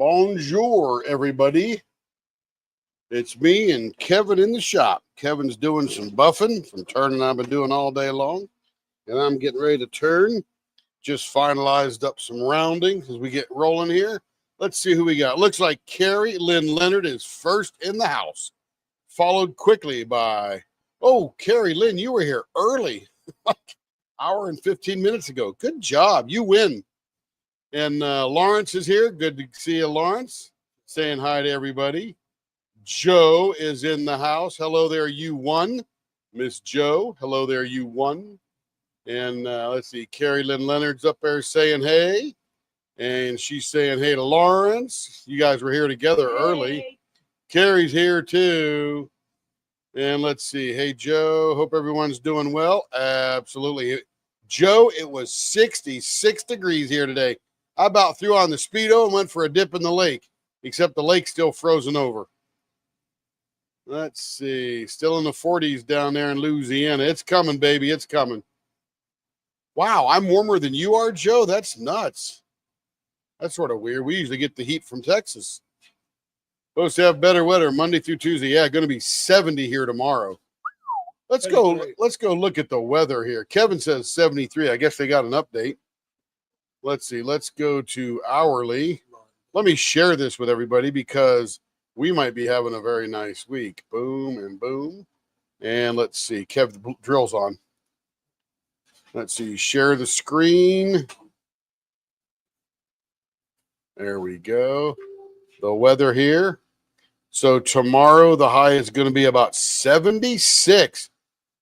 Bonjour, everybody. It's me and Kevin in the shop. Kevin's doing some buffing from turning I've been doing all day long. And I'm getting ready to turn. Just finalized up some rounding as we get rolling here. Let's see who we got. Looks like Carrie Lynn Leonard is first in the house, followed quickly by, Carrie Lynn, you were here early, like hour and 15 minutes ago. Good job. You win. And Lawrence is here. Good to see you, Lawrence. Saying hi to everybody. Joe is in the house. Hello there, you won. Miss Joe. Hello there, you won. And let's see, Carrie Lynn Leonard's up there saying hey. And she's saying hey to Lawrence. You guys were here together early. Carrie's here too. And let's see. Hey, Joe. Hope everyone's doing well. Absolutely. Joe, it was 66 degrees here today. I about threw on the Speedo and went for a dip in the lake, except the lake's still frozen over. Let's see. Still in the 40s down there in Louisiana. It's coming, baby. It's coming. Wow, I'm warmer than you are, Joe? That's nuts. That's sort of weird. We usually get the heat from Texas. Supposed to have better weather Monday through Tuesday. Yeah, going to be 70 here tomorrow. Let's go look at the weather here. Kevin says 73. I guess they got an update. Let's see. Let's go to hourly. Let me share this with everybody because we might be having a very nice week. Boom and boom. And let's see. Kev, the drill's on. Let's see. Share the screen. There we go. The weather here. So tomorrow the high is going to be about 76.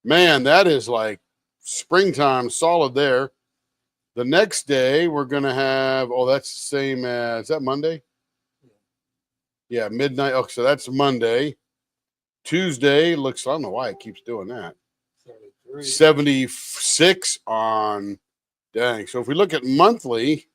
Man, that is like springtime solid there. The next day we're going to have, that's the same as, is that Monday? Yeah, midnight. Okay, so that's Monday. Tuesday looks, I don't know why it keeps doing that. 76 on, dang. So if we look at monthly,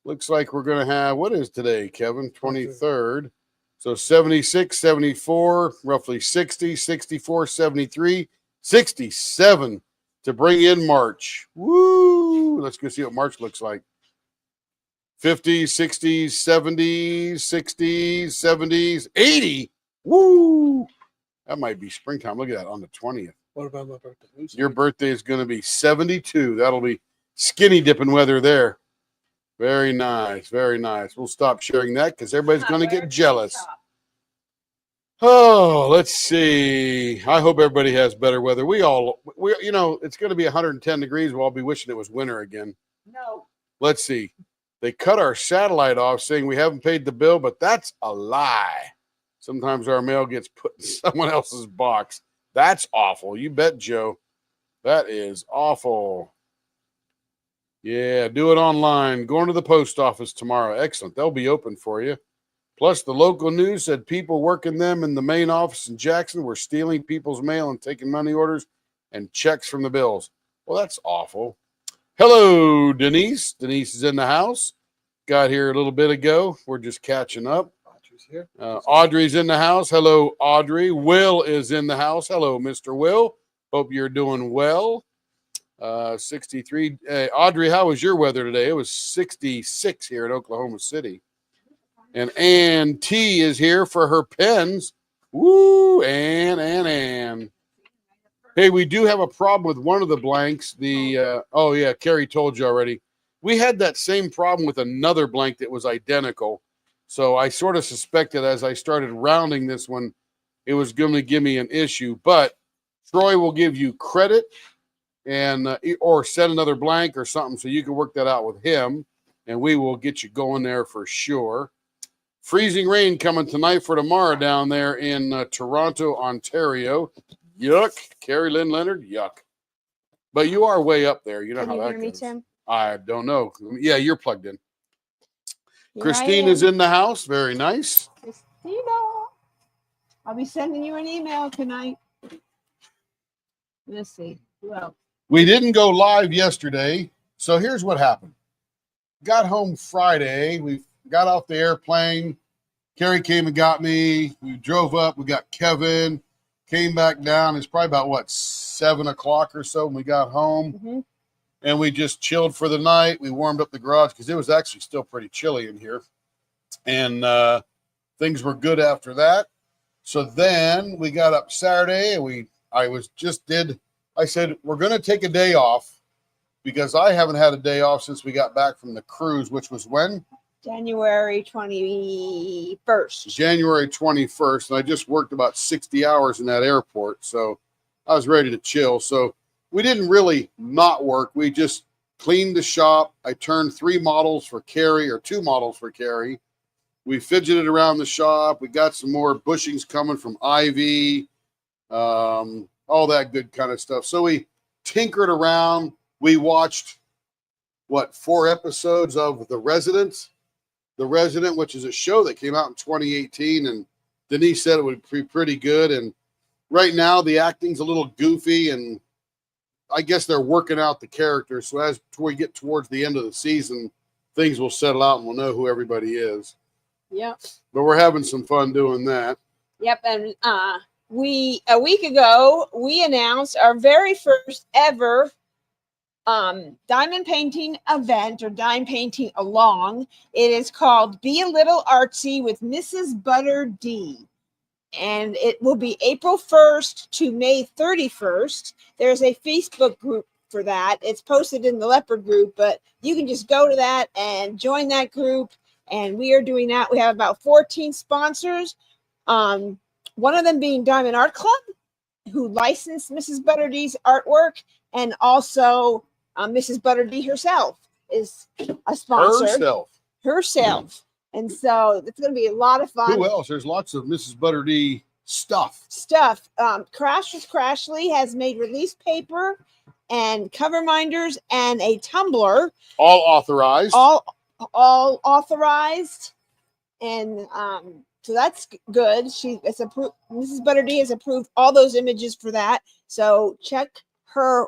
looks like we're going to have, what is today, Kevin? 23rd. So 76, 74, roughly 60, 64, 73, 67 to bring in March. Woo! Let's go see what March looks like. 50s, 60s, 70s, 60s, 70s, 80. Woo! That might be springtime. Look at that on the 20th. What about my birthday? Your birthday is going to be 72. That'll be skinny dipping weather there. Very nice. Very nice. We'll stop sharing that because everybody's going to get jealous. Oh, let's see. I hope everybody has better weather. We it's going to be 110 degrees. We'll all be wishing it was winter again. No. Let's see. They cut our satellite off saying we haven't paid the bill, but that's a lie. Sometimes our mail gets put in someone else's box. That's awful. You bet, Joe. That is awful. Yeah, do it online. Going to the post office tomorrow. Excellent. They'll be open for you. Plus, the local news said people working them in the main office in Jackson were stealing people's mail and taking money orders and checks from the bills. Well, that's awful. Hello, Denise. Denise is in the house. Got here a little bit ago. We're just catching up. Audrey's here. Audrey's in the house. Hello, Audrey. Will is in the house. Hello, Mr. Will. Hope you're doing well. 63. Hey, Audrey, how was your weather today? It was 66 here in Oklahoma City. And Ann T is here for her pens. Woo, Ann. Hey, we do have a problem with one of the blanks. Carrie told you already. We had that same problem with another blank that was identical. So I sort of suspected as I started rounding this one, it was going to give me an issue. But Troy will give you credit and or set another blank or something so you can work that out with him, and we will get you going there for sure. Freezing rain coming tonight for tomorrow down there in Toronto, Ontario. Yuck. Carrie Lynn Leonard, yuck. But you are way up there. You know how that goes. Can you hear me, Tim? I don't know. Yeah, you're plugged in. Here Christine is in the house. Very nice. Christina, I'll be sending you an email tonight. Let's see. Well, we didn't go live yesterday, so here's what happened. Got home Friday. We got off the airplane. Carrie came and got me. We drove up. We got Kevin. Came back down. It's probably about, 7 o'clock or so when we got home. Mm-hmm. And we just chilled for the night. We warmed up the garage because it was actually still pretty chilly in here. and things were good after that. So then we got up Saturday, and I said, we're going to take a day off because I haven't had a day off since we got back from the cruise, which was when? January 21st. January 21st. And I just worked about 60 hours in that airport. So I was ready to chill. So we didn't really not work. We just cleaned the shop. I turned 2 models for Carrie. We fidgeted around the shop. We got some more bushings coming from Ivy, all that good kind of stuff. So we tinkered around. We watched, 4 episodes of The Resident, which is a show that came out in 2018. And Denise said it would be pretty good. And right now the acting's a little goofy, and I guess they're working out the characters. So as we get towards the end of the season, things will settle out and we'll know who everybody is. Yep. But we're having some fun doing that. Yep. And a week ago, we announced our very first ever diamond painting event, or diamond painting along. It is called Be a Little Artsy with Mrs. Butter D. And it will be April 1st to May 31st. There's a Facebook group for that. It's posted in the Leopard group, but you can just go to that and join that group. And we are doing that. We have about 14 sponsors. One of them being Diamond Art Club, who licensed Mrs. Butter D's artwork, and also Mrs. Butter D herself is a sponsor. Herself. And so it's going to be a lot of fun. Who else? There's lots of Mrs. Butter D stuff. Crash with Crashly has made release paper and cover minders and a tumbler. All authorized. All authorized. And so that's good. Mrs. Butter D has approved all those images for that. So check her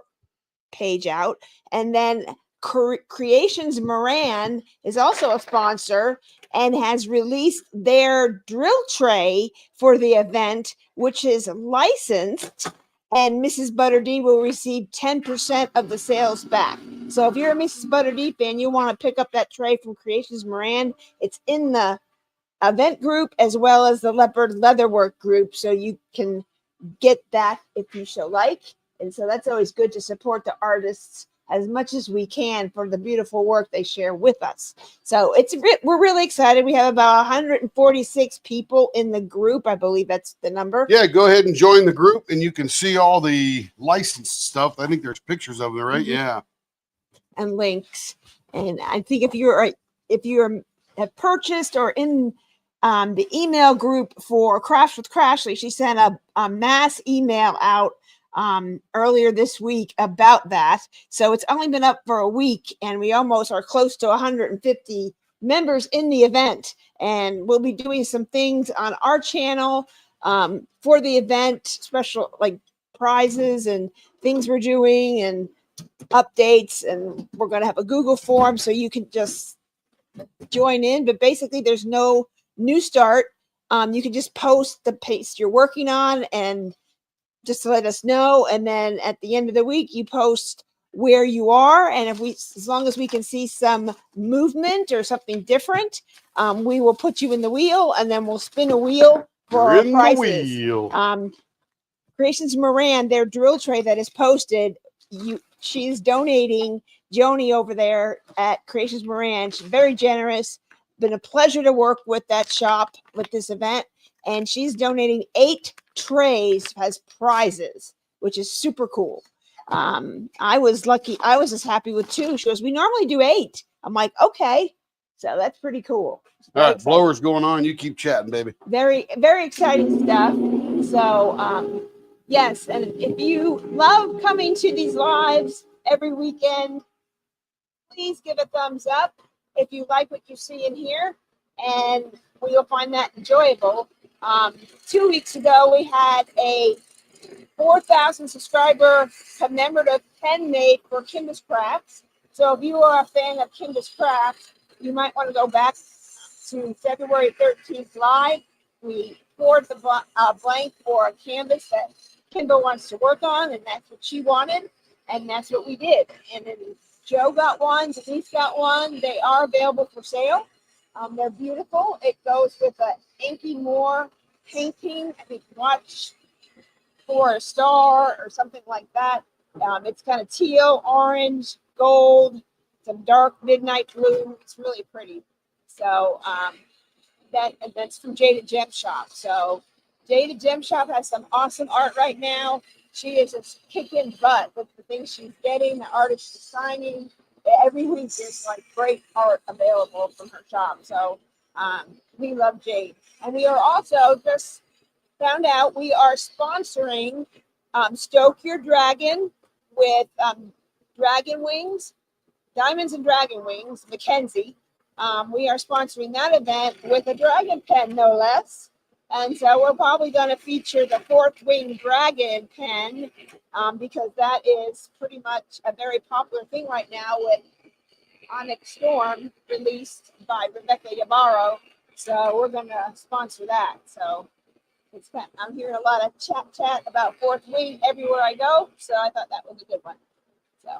page out. And then Creations Moran is also a sponsor and has released their drill tray for the event, which is licensed, and Mrs. Butter D will receive 10% of the sales back. So if you're a Mrs. Butter D fan, you want to pick up that tray from Creations Moran. It's in the event group as well as the Leopard Leatherwork group, so you can get that if you so like. And so that's always good to support the artists as much as we can for the beautiful work they share with us. So we're really excited. We have about 146 people in the group. I believe that's the number. Yeah, go ahead and join the group, and you can see all the licensed stuff. I think there's pictures of them, right? Mm-hmm. Yeah. And links. And I think if you have purchased or in the email group for Crash with Crashly, she sent a mass email out earlier this week about that. So it's only been up for a week, and we almost are close to 150 members in the event. And we'll be doing some things on our channel for the event, special like prizes and things we're doing and updates. And we're going to have a Google form so you can just join in. But basically, there's no new start. You can just post the paste you're working on and just to let us know. And then at the end of the week, you post where you are. And as long as we can see some movement or something different, we will put you in the wheel, and then we'll spin a wheel for our prizes. Creations Moran, their drill tray that is posted, she's donating. Joni over there at Creations Moran, she's very generous. Been a pleasure to work with that shop with this event. And she's donating 8 trays as prizes, which is super cool. I was lucky. I was just happy with 2. She goes, we normally do 8. I'm like, okay. So that's pretty cool. All right, blower's going on. You keep chatting, baby. Very, very exciting stuff. So, yes. And if you love coming to these lives every weekend, please give a thumbs up if you like what you see in here. And you'll find that enjoyable. 2 weeks ago, we had a 4,000 subscriber commemorative pen made for Kimba's Crafts. So if you are a fan of Kimba's Crafts, you might want to go back to February 13th live. We poured the blank for a canvas that Kimba wants to work on, and that's what she wanted, and that's what we did. And then Joe got one, Denise got one. They are available for sale. They're beautiful. It goes with a Inky Moore painting. I think Watch for a Star or something like that. It's kind of teal, orange, gold, some dark midnight blue. It's really pretty. So that's from Jada Gem Shop. So Jada Gem Shop has some awesome art right now. She is just kicking butt with the things she's getting. The artists is signing. Every week there's like great art available from her shop. So we love Jade, and we are also just found out we are sponsoring Stoke Your Dragon with Dragon Wings, Diamonds and Dragon Wings, Mackenzie. We are sponsoring that event with a dragon pen, no less. And so we're probably going to feature the Fourth Wing Dragon pen because that is pretty much a very popular thing right now with Onyx Storm released by Rebecca Ybarra. So we're going to sponsor that. So I'm hearing a lot of chat about Fourth Wing everywhere I go. So I thought that was a good one. So,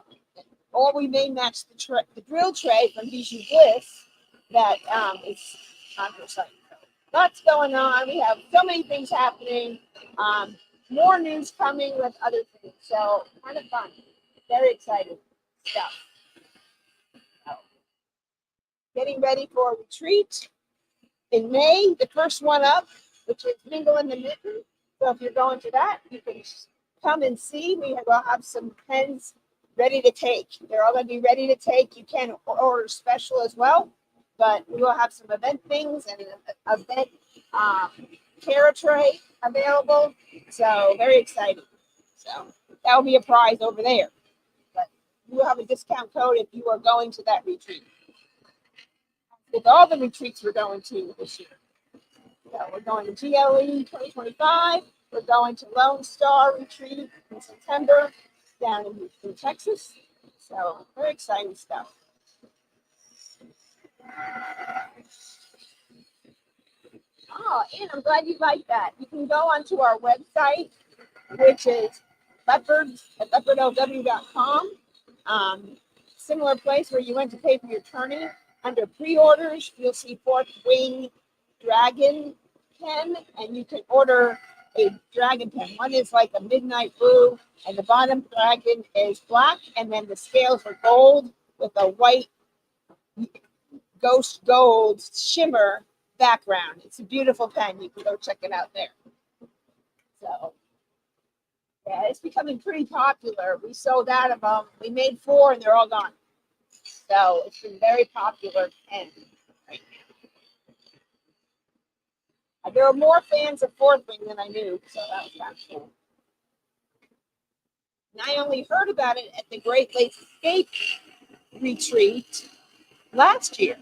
or we may match the drill tray from Bijou Bliss that is on her site. So, lots going on. We have so many things happening. More news coming with other things. So kind of fun. Very exciting stuff. So, getting ready for a retreat in May. The first one up, which is Mingle in the Mitten. So if you're going to that, you can come and see. We will have some pens ready to take. They're all going to be ready to take. You can order special as well, but we will have some event things and an event care tray available. So very exciting. So that will be a prize over there. But you will have a discount code if you are going to that retreat. With all the retreats we're going to this year. So we're going to GLE 2025. We're going to Lone Star Retreat in September down in Texas. So very exciting stuff. Oh, and I'm glad you like that. You can go onto our website, which is leopardlw.com. Similar place where you went to pay for your tourney. Under pre-orders, you'll see Fourth Wing Dragon pen, and you can order a dragon pen. One is like a midnight blue, and the bottom dragon is black, and then the scales are gold with a white ghost gold shimmer background. It's a beautiful pen. You can go check it out there. So yeah, it's becoming pretty popular. We sold out of them. We made 4 and they're all gone. So it's been very popular pen right now. There are more fans of Fourth Wing than I knew, so that was kind of cool. And I only heard about it at the Great Lakes Escape retreat last year.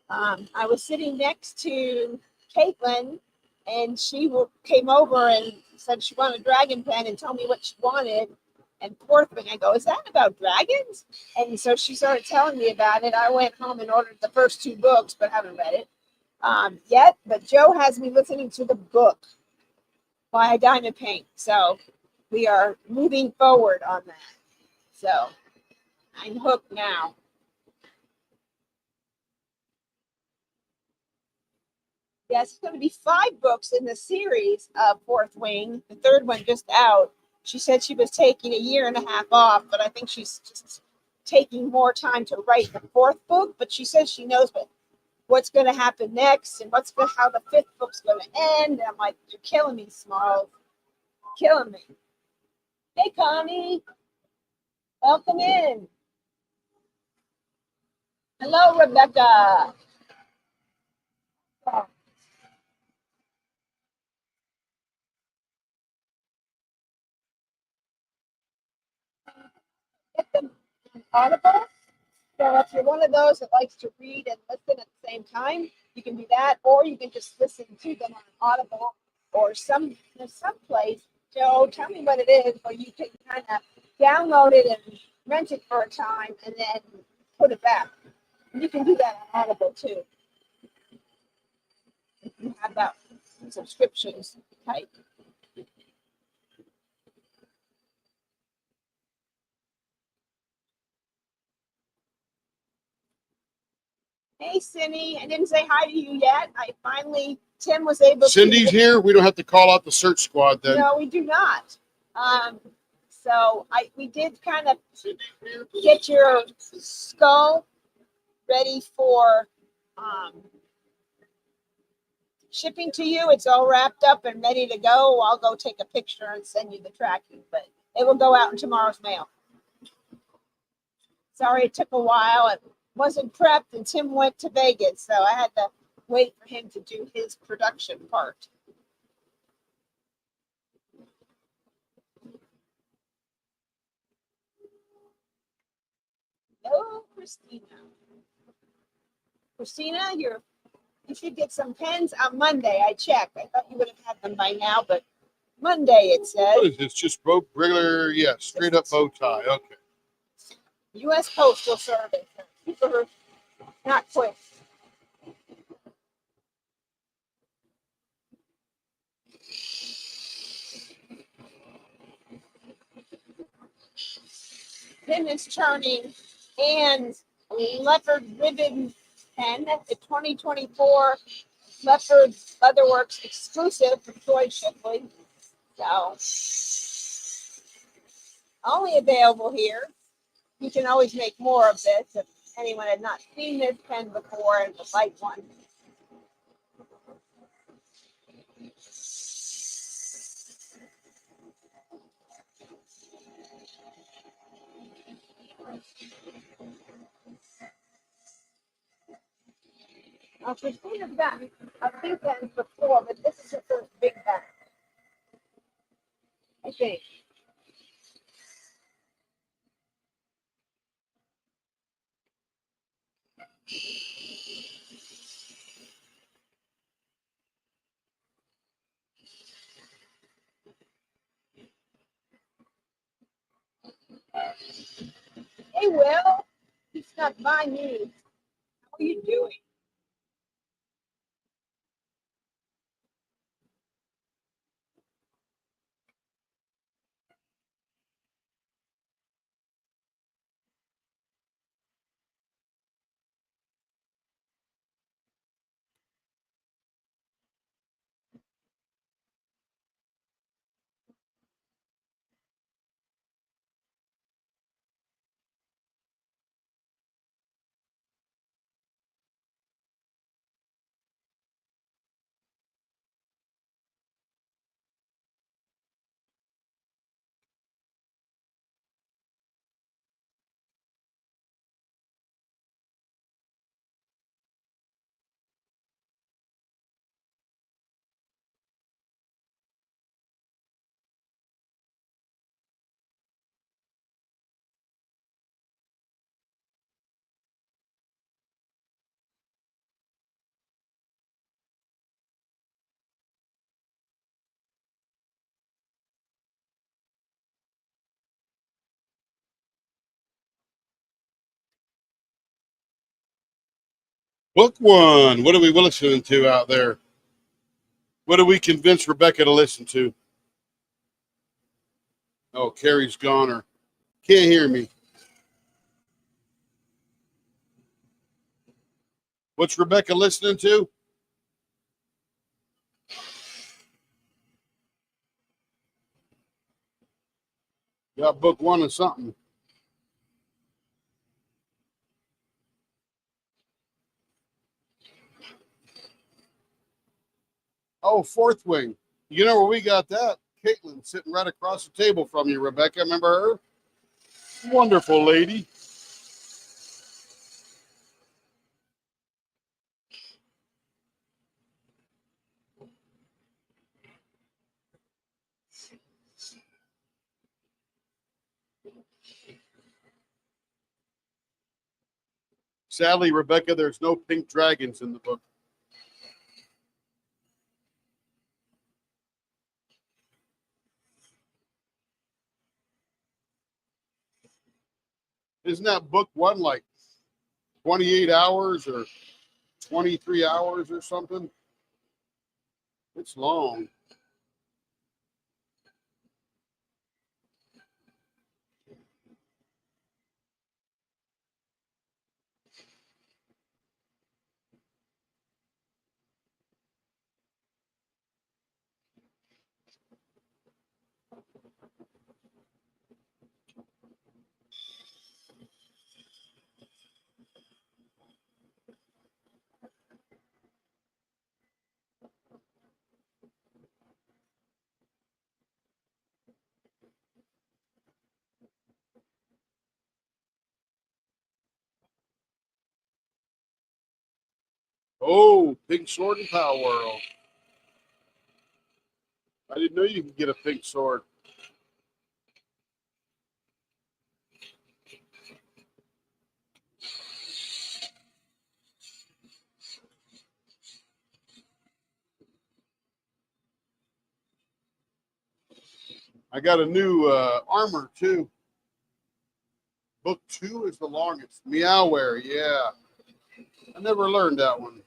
I was sitting next to Caitlin, and she came over and said she wanted a dragon pen and told me what she wanted. And Fourth Wing, I go, is that about dragons? And so she started telling me about it. I went home and ordered the first 2 books, but haven't read it yet. But Joe has me listening to the book by Diamond Paint. So we are moving forward on that. So I'm hooked now. Yes, it's going to be 5 books in the series of Fourth Wing. The 3rd one just out. She said she was taking a year and a half off, but I think she's just taking more time to write the 4th book. But she says she knows what's going to happen next and how the 5th book's going to end. And I'm like, you're killing me, Smalls. Killing me. Hey, Connie. Welcome in. Hello, Rebecca. Get them on Audible. So if you're one of those that likes to read and listen at the same time, you can do that, or you can just listen to them on Audible or there's some place. Joe, tell me what it is, where you can kind of download it and rent it for a time and then put it back. And you can do that on Audible too. You have that subscriptions type. Hey, Cindy. I didn't say hi to you yet. Tim was able Cindy's here. We don't have to call out the search squad then. No, we do not. We did kind of get your skull ready for shipping to you. It's all wrapped up and ready to go. I'll go take a picture and send you the tracking, but it will go out in tomorrow's mail. Sorry it took a while. It wasn't prepped, and Tim went to Vegas, so I had to wait for him to do his production part. Oh, Christina. Christina, you should get some pens on Monday. I checked. I thought you would have had them by now, but Monday it says. What is this? Just regular, yeah, straight up bow tie. Okay. U.S. Postal Service. Super, not quick. Tim is turning Anne's leopard ribbon pen, the 2024 Leopard Leatherworks exclusive from Floyd Shipley. So, only available here. You can always make more of this if anyone had not seen this pen before and would like one. Christina's gotten a few pens before, but this is her first big pen. I think. Hey, Will. You stopped by me. How are you doing? Book one. What are we listening to out there? What do we convince Rebecca to listen to? Oh, Carrie's gone or can't hear me. What's Rebecca listening to? Got book one or something. Oh, Fourth Wing. You know where we got that? Caitlin sitting right across the table from you, Rebecca. Remember her? Wonderful lady. Sadly, Rebecca, there's no pink dragons in the book. Isn't that book one like 28 hours or 23 hours or something? It's long. Oh, pink sword and Power World. I didn't know you could get a pink sword. I got a new armor too. Book 2 is the longest. Meowware, yeah. I never learned that one.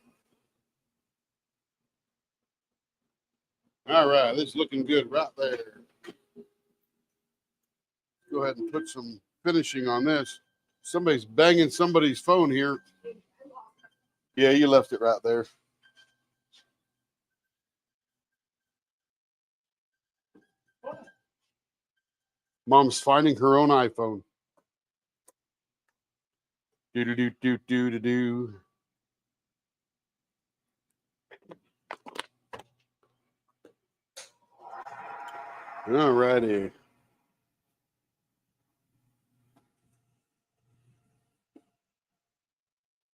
All right, this is looking good right there. Go ahead and put some finishing on this. Somebody's banging somebody's phone here. Yeah, you left it right there. Mom's finding her own iPhone. Do do do do do do do. All righty.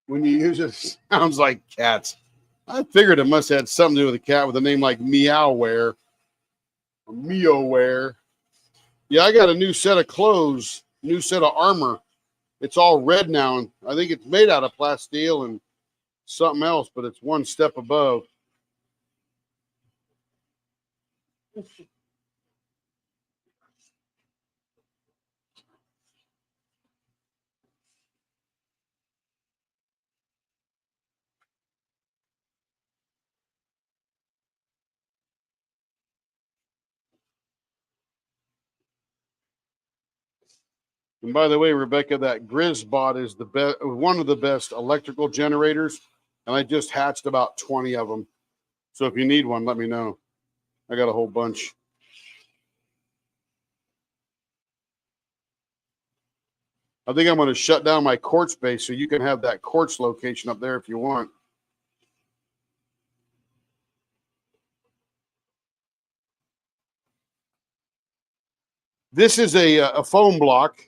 When you use it, it sounds like cats. I figured it must have had something to do with a cat with a name like Meowware or Meowware. Yeah, I got a new set of clothes, new set of armor. It's all red now, and I think it's made out of plasteel and something else, but it's one step above. And by the way, Rebecca, that GrizzBot is the best, one of the best electrical generators, and I just hatched about 20 of them. So if you need one, let me know. I got a whole bunch. I think I'm going to shut down my quartz base so you can have that quartz location up there if you want. This is a foam block.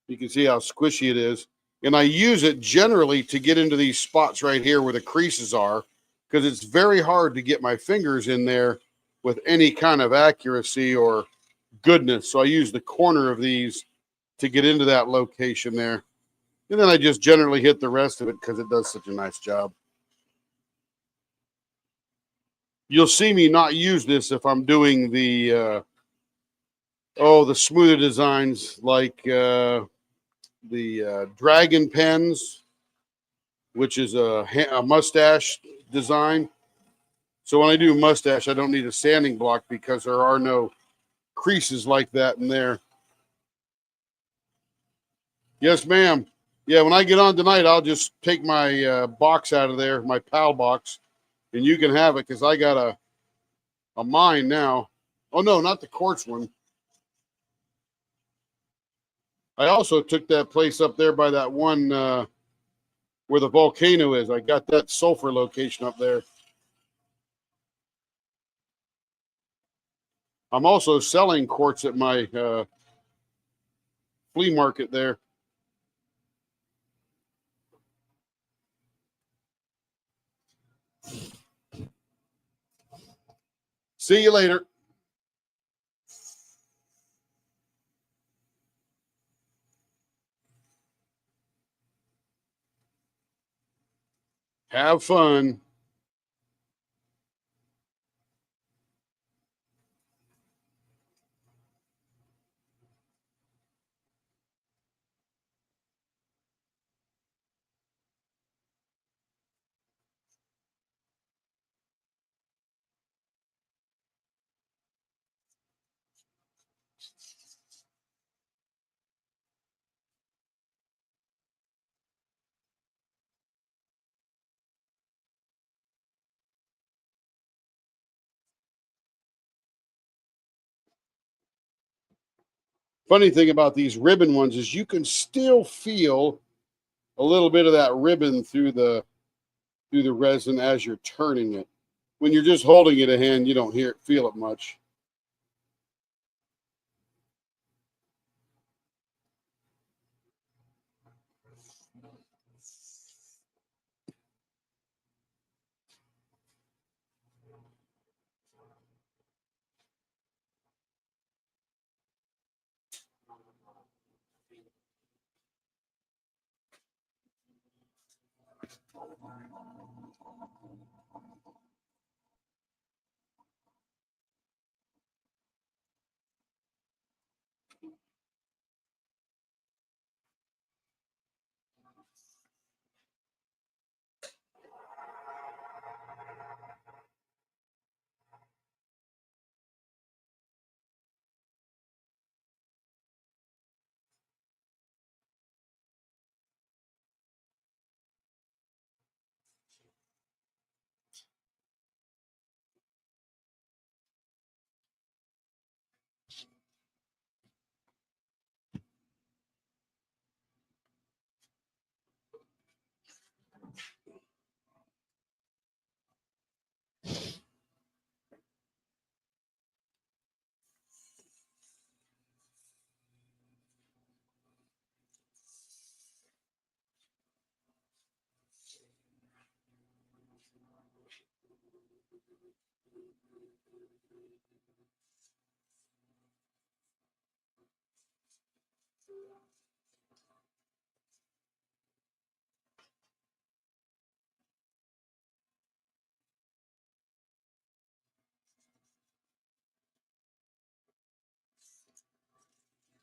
You can see how squishy it is. And I use it generally to get into these spots right here where the creases are, because it's very hard to get my fingers in there with any kind of accuracy or goodness. So I use the corner of these to get into that location there. And then I just generally hit the rest of it because it does such a nice job. You'll see me not use this if I'm doing the smoother designs like the dragon pens, which is a mustache design. So when I do mustache, I don't need a sanding block because there are no creases like that in there. Yes, ma'am. Yeah, when I get on tonight, I'll just take my box out of there, my PAL box, and you can have it because I got a mine now. Oh, no, not the quartz one. I also took that place up there by that one where the volcano is. I got that sulfur location up there. I'm also selling quartz at my flea market there. See you later. Have fun. Funny thing about these ribbon ones is you can still feel a little bit of that ribbon through the resin as you're turning it. When you're just holding it in hand, you don't feel it much.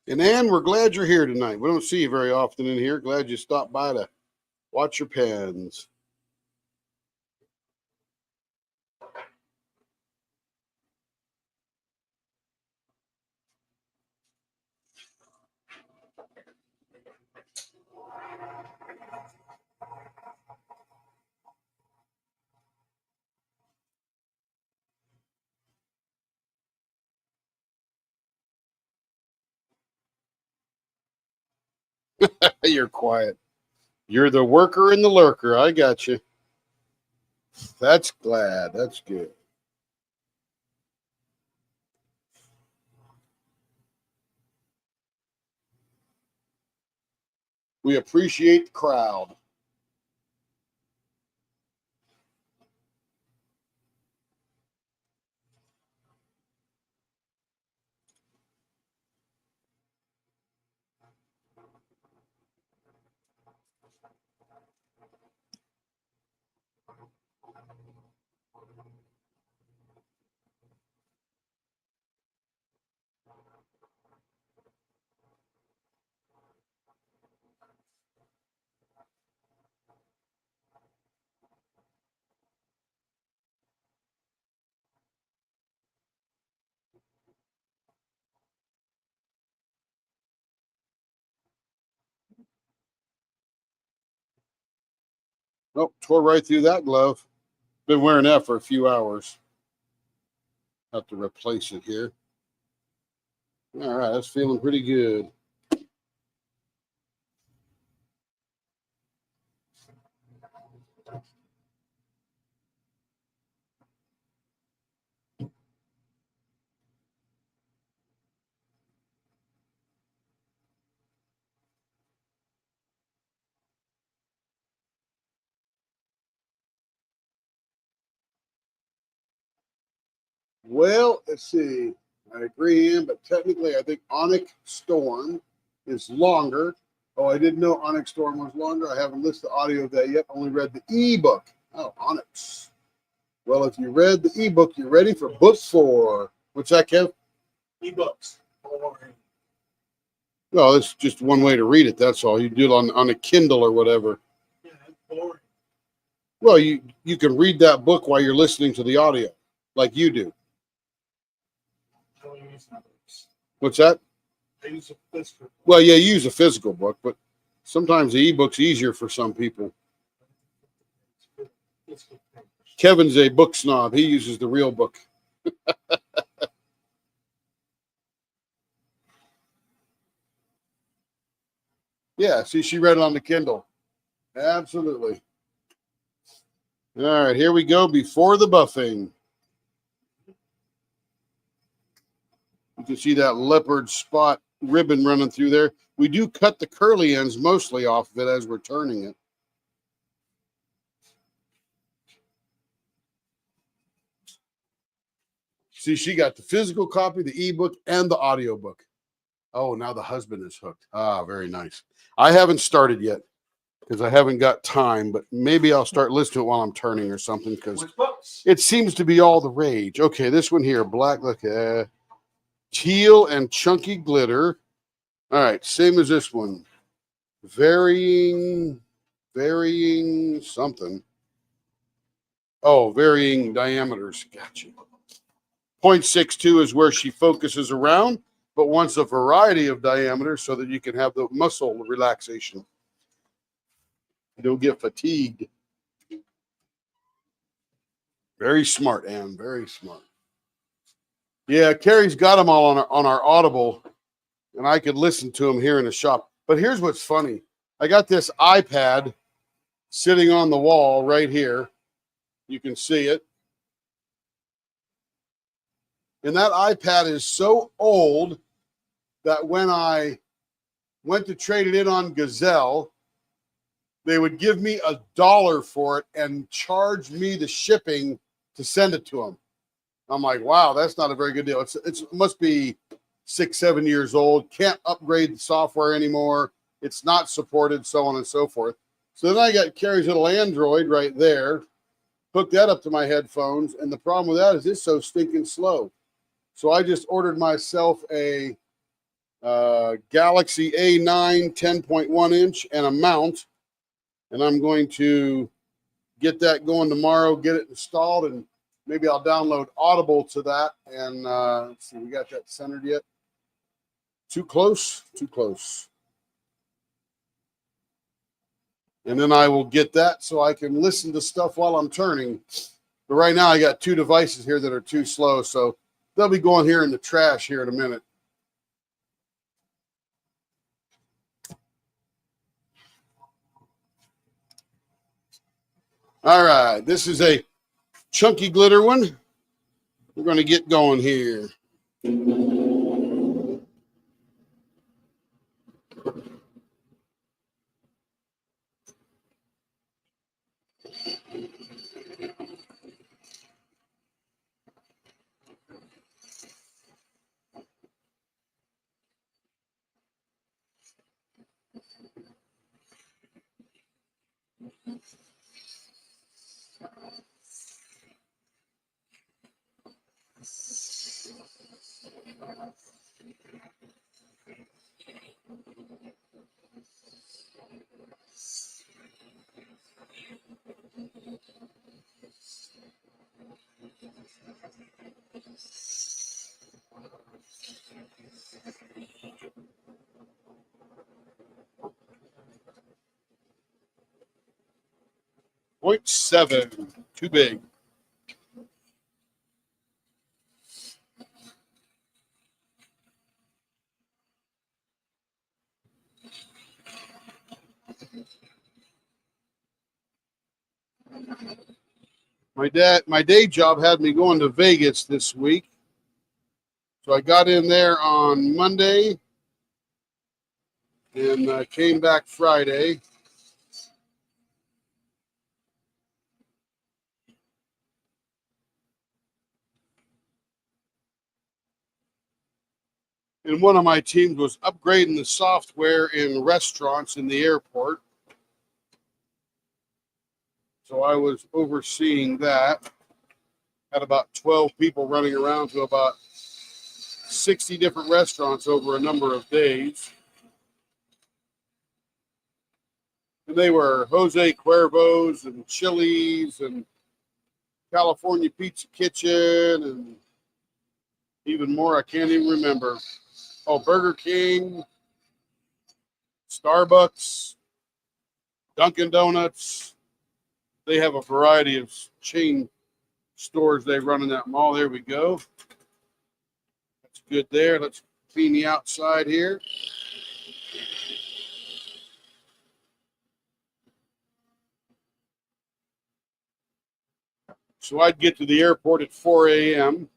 And Ann, we're glad you're here tonight. We don't see you very often in here. Glad you stopped by to watch your pens. You're quiet. You're the worker and the lurker. I got you. That's glad. That's good. We appreciate the crowd. Oh, tore right through that glove. Been wearing that for a few hours. Have to replace it here. All right, that's feeling pretty good. Well, let's see. I agree, Ian, but technically, I think Onyx Storm is longer. Oh, I didn't know Onyx Storm was longer. I haven't listened to audio of that yet. Only read the ebook. Oh, Onyx. Well, if you read the ebook, you're ready for book 4. What's that, Kev? Ebooks. Boring. Well, it's just one way to read it. That's all. You do it on a Kindle or whatever. Yeah, it's boring. Well, you can read that book while you're listening to the audio, like you do. I don't use ebooks. What's that? I use a physical. Well, yeah, you use a physical book, but sometimes the ebook's easier for some people. Physical papers. Kevin's a book snob. He uses the real book. Yeah, see, she read it on the Kindle. Absolutely. All right, here we go before the buffing. You can see that leopard spot ribbon running through there. We do cut the curly ends mostly off of it as we're turning it. See, she got the physical copy, the ebook, and the audiobook. Oh, now the husband is hooked. Ah, very nice. I haven't started yet. because I haven't got time, but maybe I'll start listening to it while I'm turning or something because Which books? it seems to be all the rage. Okay, this one here, black, look, teal and chunky glitter. All right, same as this one. Varying something. Oh, varying diameters. Gotcha. 0.62 is where she focuses around, but wants a variety of diameters so that you can have the muscle relaxation. You don't get fatigued. Very smart, Anne. Very smart. Yeah, Carrie's got them all on our Audible, and I could listen to them here in the shop. But here's what's funny. I got this iPad sitting on the wall right here. You can see it. And that iPad is so old that when I went to trade it in on Gazelle, they would give me $1 for it and charge me the shipping to send it to them. I'm like, wow, that's not a very good deal. It must be 6-7 years old. Can't upgrade the software anymore. It's not supported, so on and so forth. So then I got Carrie's little Android right there. Hooked that up to my headphones, and the problem with that is it's so stinking slow. So I just ordered myself a Galaxy A9 10.1 inch and a mount, and I'm going to get that going tomorrow, get it installed, and maybe I'll download Audible to that. And let's see, we got that centered yet? Too close? Too close. And then I will get that so I can listen to stuff while I'm turning. But right now I got 2 devices here that are too slow, so they'll be going here in the trash here in a minute. All right, this is a chunky glitter one. We're going to get going here. Point 0.7, too big. My day job had me going to Vegas this week. So I got in there on Monday and came back Friday. And one of my teams was upgrading the software in restaurants in the airport. So I was overseeing that. Had about 12 people running around to about 60 different restaurants over a number of days. And they were Jose Cuervo's and Chili's and California Pizza Kitchen and even more I can't even remember. Oh, Burger King, Starbucks, Dunkin' Donuts. They have a variety of chain stores they run in that mall. There we go. That's good there. Let's clean the outside here. So I'd get to the airport at 4 a.m.,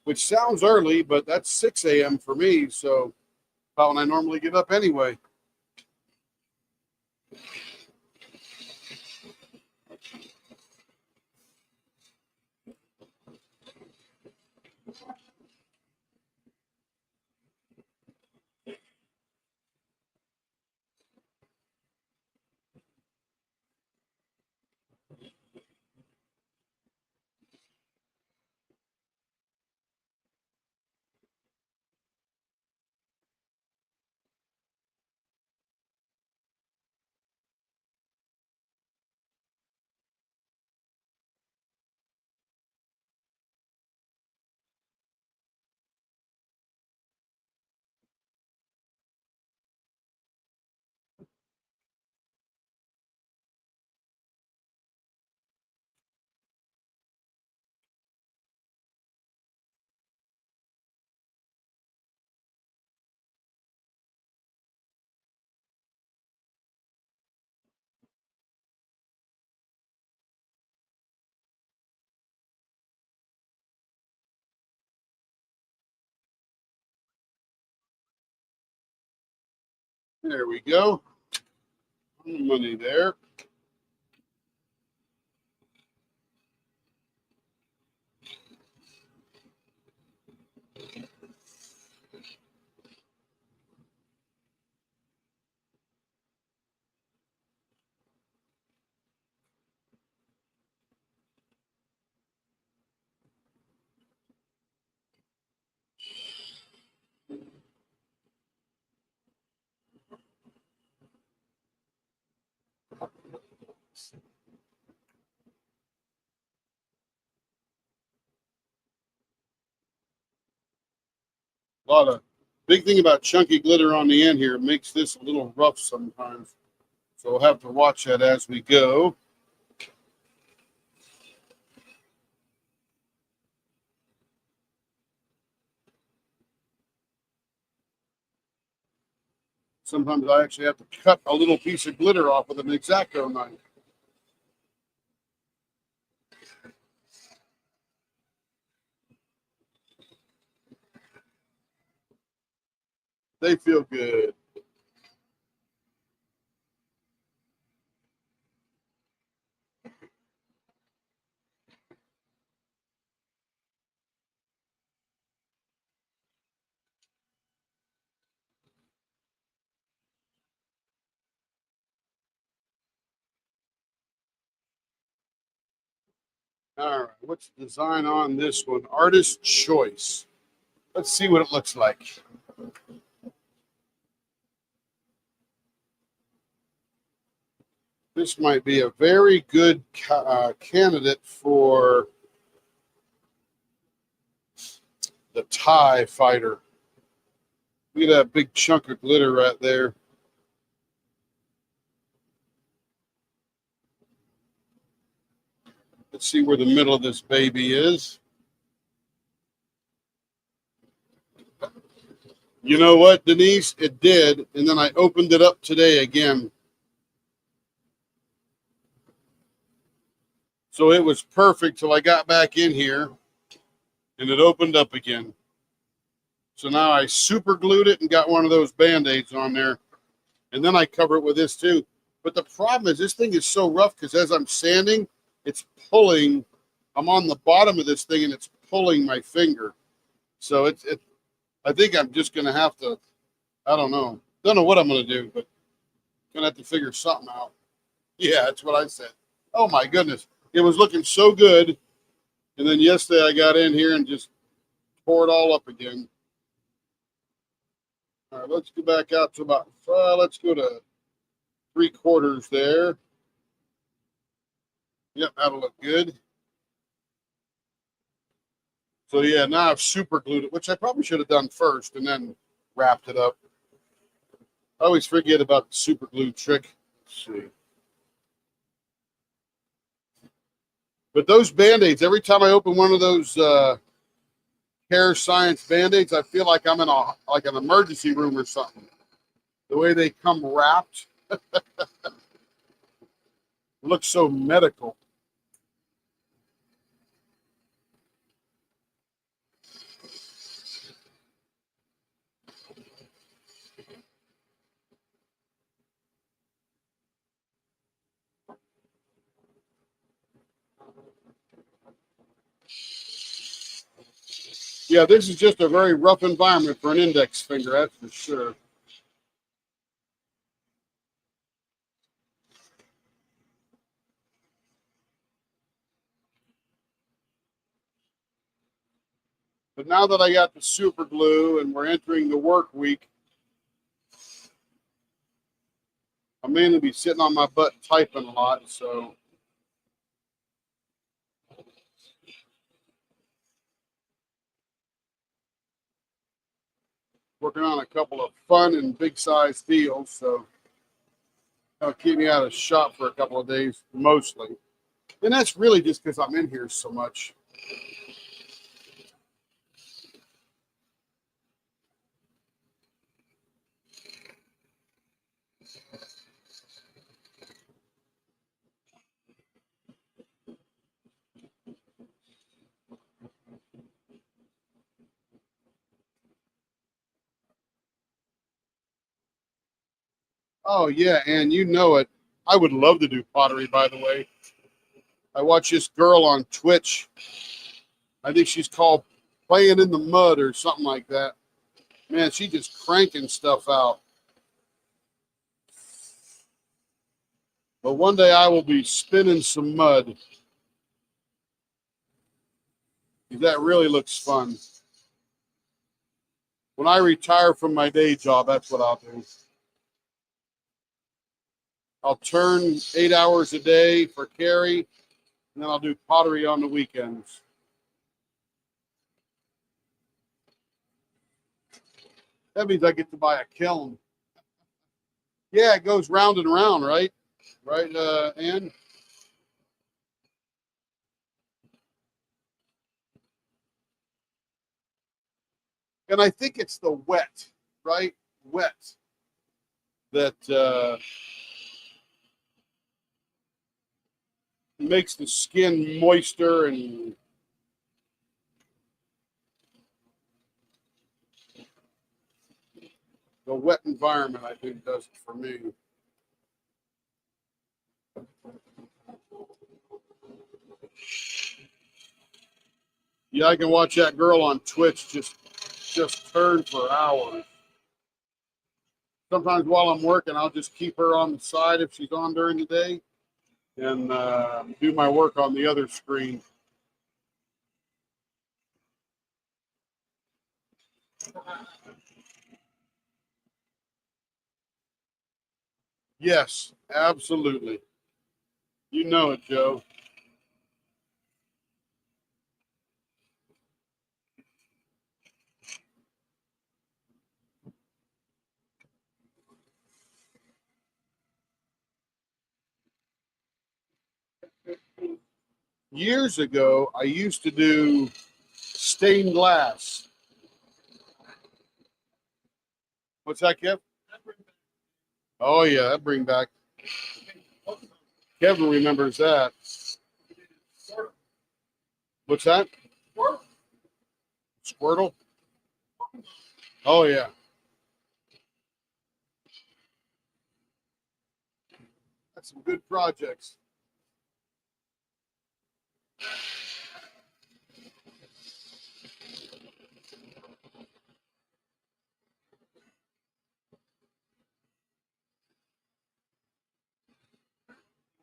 which sounds early, but that's 6 a.m. for me. So about when I normally get up anyway. There we go. Money there. A lot of big thing about chunky glitter on the end here, it makes this a little rough sometimes. So we'll have to watch that as we go. Sometimes I actually have to cut a little piece of glitter off with an X-Acto knife. They feel good. All right, what's the design on this one? Artist choice. Let's see what it looks like. This might be a very good candidate for the TIE fighter. Look at that big chunk of glitter right there. Let's see where the middle of this baby is. You know what, Denise? It did. And then I opened it up today again. So it was perfect till I got back in here and it opened up again. So now I super glued it and got one of those Band-Aids on there. And then I cover it with this too. But the problem is this thing is so rough because as I'm sanding, it's pulling. I'm on the bottom of this thing and it's pulling my finger. So I think I'm just going to have to, I don't know. Don't know what I'm going to do, but going to have to figure something out. Yeah, that's what I said. Oh my goodness. It was looking so good. And then yesterday I got in here and just tore it all up again. All right, let's go back out to about, let's go to 3/4 there. Yep, that'll look good. So yeah, now I've super glued it, which I probably should have done first and then wrapped it up. I always forget about the super glue trick. Let's see. But those Band-Aids, every time I open one of those Care Science Band-Aids, I feel like I'm in an emergency room or something. The way they come wrapped looks so medical. Yeah, this is just a very rough environment for an index finger, that's for sure. But now that I got the super glue and we're entering the work week, I'll mainly be sitting on my butt typing a lot, so. Working on a couple of fun and big size deals, so that'll keep me out of shop for a couple of days, mostly. And that's really just because I'm in here so much. Oh yeah, and you know it. I would love to do pottery, by the way. I watch this girl on Twitch. I think she's called Playing in the Mud or something like that. Man, she just cranking stuff out. But one day I will be spinning some mud. That really looks fun. When I retire from my day job, that's what I'll do. I'll turn 8 hours a day for Carrie, and then I'll do pottery on the weekends. That means I get to buy a kiln. Yeah, it goes round and round, right? Right, Ann? And I think it's the wet, right? Wet that makes the skin moister and the wet environment, I think, does it for me. Yeah, I can watch that girl on Twitch just turn for hours. Sometimes while I'm working, I'll just keep her on the side if she's on during the day and do my work on the other screen. Yes, absolutely. You know it, Joe. Years ago, I used to do stained glass. What's that, Kev? Oh, yeah, that bring back. Kevin remembers that. What's that? Squirtle? Oh, yeah. That's some good projects.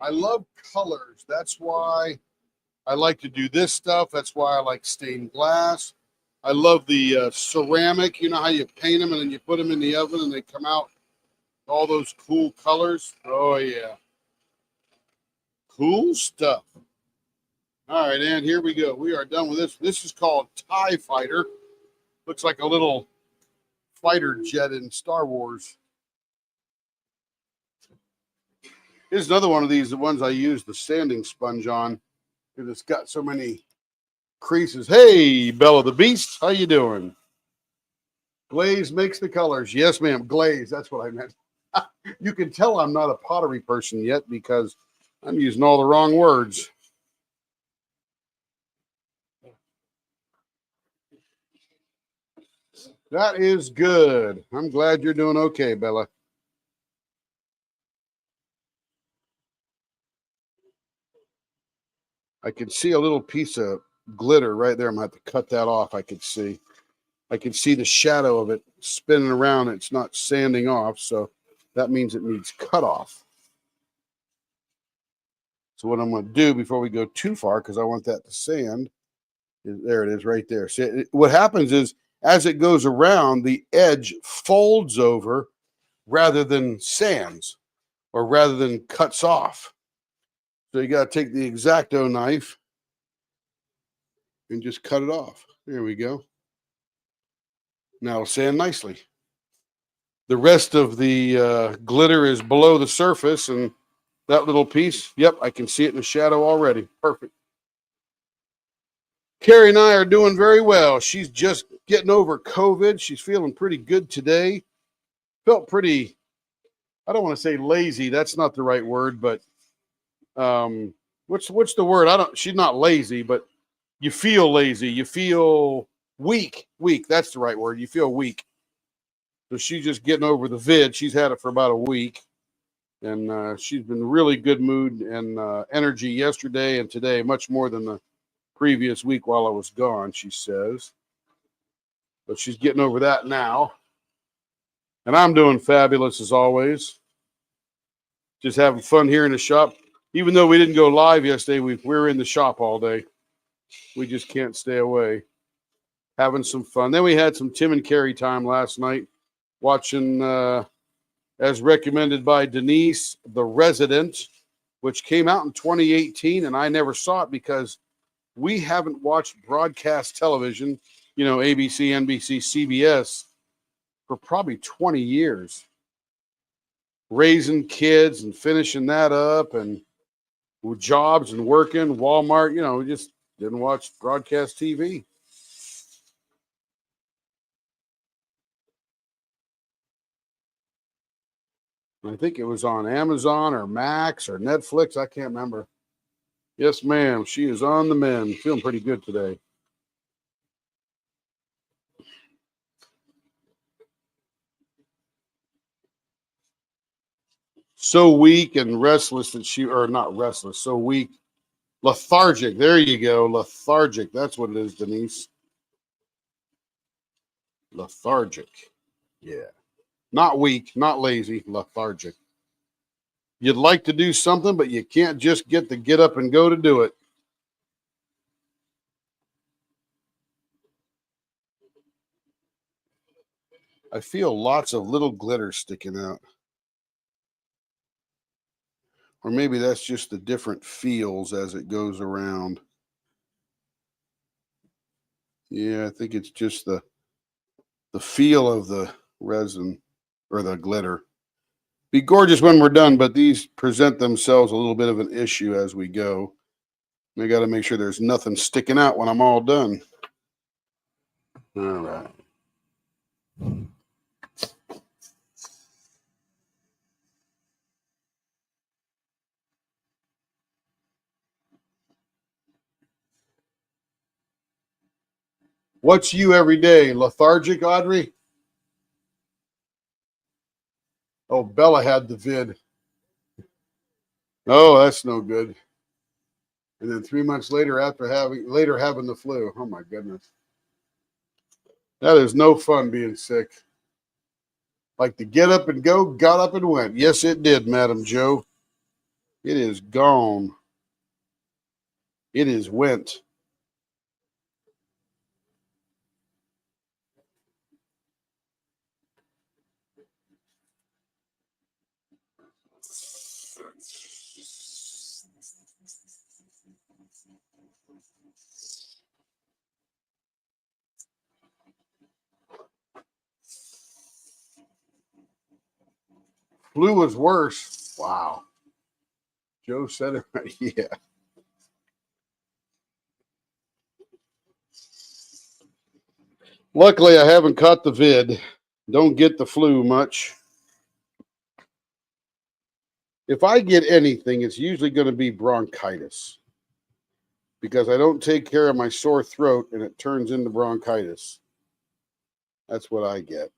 I love colors. That's why I like to do this stuff. That's why I like stained glass. I love the ceramic. You know how you paint them and then you put them in the oven and they come out all those cool colors. Oh, yeah. Cool stuff. All right, and here we go. We are done with this. This is called TIE Fighter. Looks like a little fighter jet in Star Wars. Here's another one of these, the ones I use the sanding sponge on, because it's got so many creases. Hey, Bella the Beast, how you doing? Glaze makes the colors. Yes, ma'am. Glaze, that's what I meant. You can tell I'm not a pottery person yet because I'm using all the wrong words. That is good. I'm glad you're doing okay, Bella. I can see a little piece of glitter right there. I'm going to have to cut that off. I can see the shadow of it spinning around. It's not sanding off, so that means it needs cut off. So what I'm going to do before we go too far, because I want that to sand, there it is right there. See, what happens is as it goes around, the edge folds over rather than sands or rather than cuts off. So you got to take the X-Acto knife and just cut it off. There we go. Now it'll sand nicely. The rest of the glitter is below the surface, and that little piece, yep, I can see it in the shadow already. Perfect. Carrie and I are doing very well. She's just getting over COVID. She's feeling pretty good today. Felt pretty, I don't want to say lazy. That's not the right word, but what's the word? She's not lazy, but you feel lazy. You feel weak. Weak. That's the right word. You feel weak. So she's just getting over the vid. She's had it for about a week. And she's been really good mood and energy yesterday and today, much more than the previous week while I was gone, she says. But she's getting over that now. And I'm doing fabulous as always. Just having fun here in the shop. Even though we didn't go live yesterday, we were in the shop all day. We just can't stay away. Having some fun. Then we had some Tim and Carrie time last night, watching, as recommended by Denise, The Resident, which came out in 2018, and I never saw it because we haven't watched broadcast television, ABC, NBC, CBS, for probably 20 years. Raising kids and finishing that up and with jobs and working, Walmart, we just didn't watch broadcast TV. I think it was on Amazon or Max or Netflix. I can't remember. Yes, ma'am. She is on the mend. Feeling pretty good today. So weak and restless that not restless, so weak. Lethargic. There you go. Lethargic. That's what it is, Denise. Lethargic. Yeah. Not weak, not lazy, lethargic. You'd like to do something, but you can't just get up and go to do it. I feel lots of little glitter sticking out. Or maybe that's just the different feels as it goes around. Yeah, I think it's just the feel of the resin or the glitter. Be gorgeous when we're done, but these present themselves a little bit of an issue as we go. I got to make sure there's nothing sticking out when I'm all done. All right. What's you every day? Lethargic, Audrey? Oh, Bella had the vid. Oh, that's no good. And then 3 months later, having the flu. Oh my goodness. That is no fun being sick. Like the get up and go, got up and went. Yes, it did, Madam Joe. It is gone. It is went. Flu was worse. Wow. Joe said it right. Yeah. Luckily, I haven't caught the vid. Don't get the flu much. If I get anything, it's usually going to be bronchitis because I don't take care of my sore throat and it turns into bronchitis. That's what I get.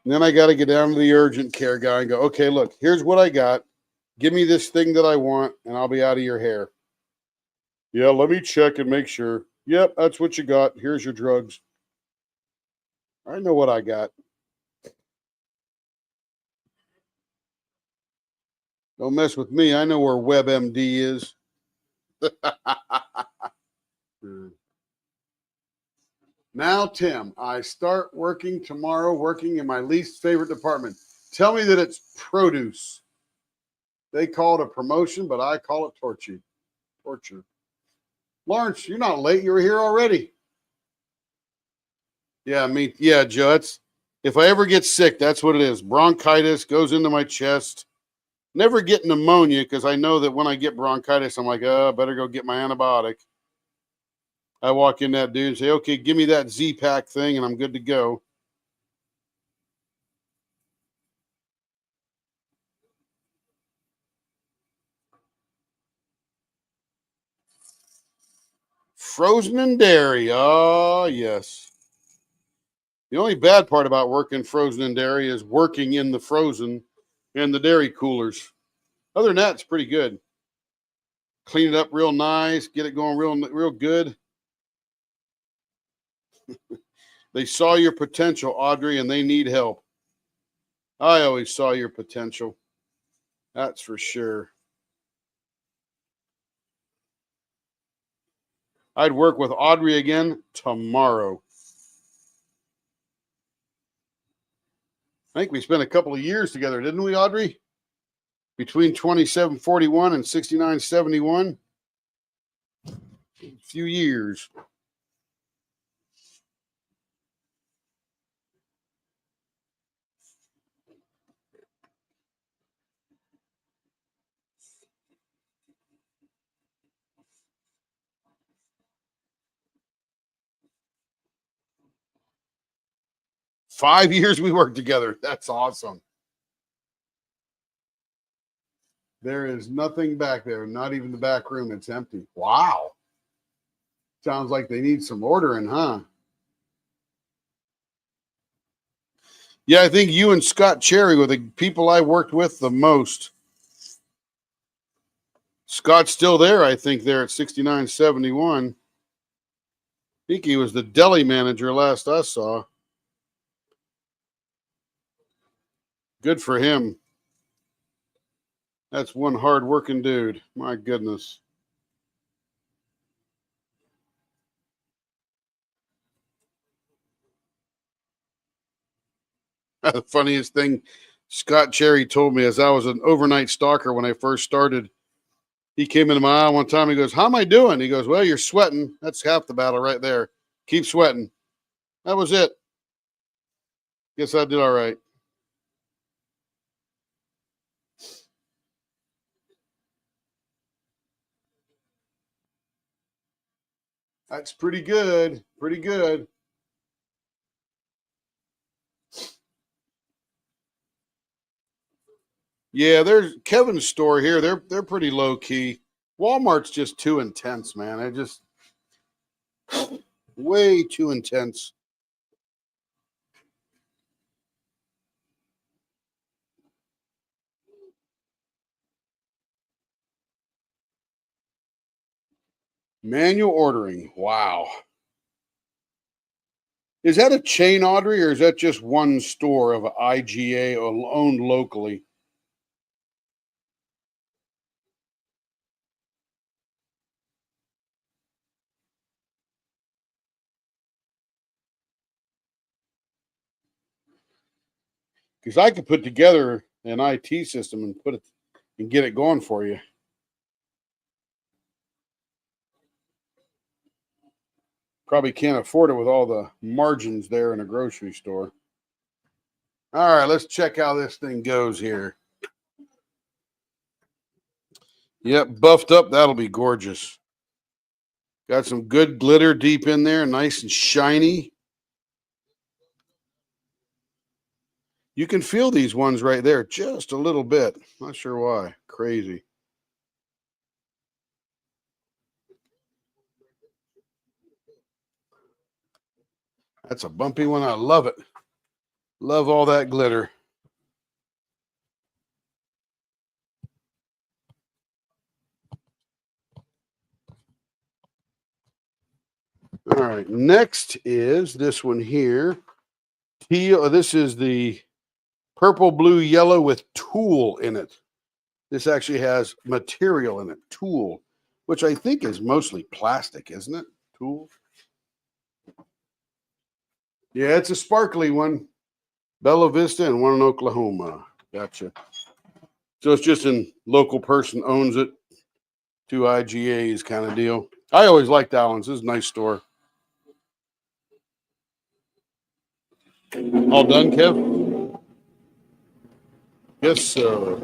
And then I got to get down to the urgent care guy and go, okay, look, here's what I got. Give me this thing that I want and I'll be out of your hair. Yeah, let me check and make sure. Yep, that's what you got. Here's your drugs. I know what I got. Don't mess with me. I know where WebMD is. Now, Tim, I start working tomorrow, working in my least favorite department. Tell me that it's produce. They call it a promotion, but I call it torture. Torture. Lawrence, you're not late. You were here already. Yeah, Joe. If I ever get sick, that's what it is. Bronchitis goes into my chest. Never get pneumonia because I know that when I get bronchitis, I'm like, I better go get my antibiotic. I walk in that dude and say, okay, give me that Z-Pack thing and I'm good to go. Frozen and dairy. Oh, yes. The only bad part about working frozen and dairy is working in the frozen and the dairy coolers. Other than that, it's pretty good. Clean it up real nice, get it going real good. They saw your potential, Audrey, and they need help. I always saw your potential. That's for sure. I'd work with Audrey again tomorrow. I think we spent a couple of years together, didn't we, Audrey? Between 2741 and 6971. A few years. Five years we worked together. That's awesome. There is nothing back there, not even the back room. It's empty. Wow. Sounds like they need some ordering, huh? Yeah, I think you and Scott Cherry were the people I worked with the most. Scott's still there, I think, there at 6971. I think he was the deli manager last I saw. Good for him. That's one hard-working dude. My goodness. The funniest thing Scott Cherry told me as I was an overnight stalker when I first started. He came into my eye one time. He goes, "How am I doing?" He goes, "Well, you're sweating. That's half the battle right there. Keep sweating." That was it. Guess I did all right. That's pretty good. Pretty good. Yeah, there's Kevin's store here. They're pretty low key. Walmart's just too intense, man. It just way too intense. Manual ordering. Wow. Is that a chain, Audrey, or is that just one store of IGA owned locally? Because I could put together an IT system and put it and get it going for you. Probably can't afford it with all the margins there in a grocery store. All right, let's check how this thing goes here. Yep, buffed up. That'll be gorgeous. Got some good glitter deep in there, nice and shiny. You can feel these ones right there just a little bit. Not sure why. Crazy. That's a bumpy one. I love it. Love all that glitter. All right. Next is this one here. Teal. This is the purple, blue, yellow with tulle in it. This actually has material in it, tulle, which I think is mostly plastic, isn't it? Tulle. Yeah, it's a sparkly one. Bella Vista and one in Oklahoma. Gotcha. So it's just a local person owns it. Two IGAs kind of deal. I always liked Allen's. This is a nice store. All done, Kev? Yes, sir.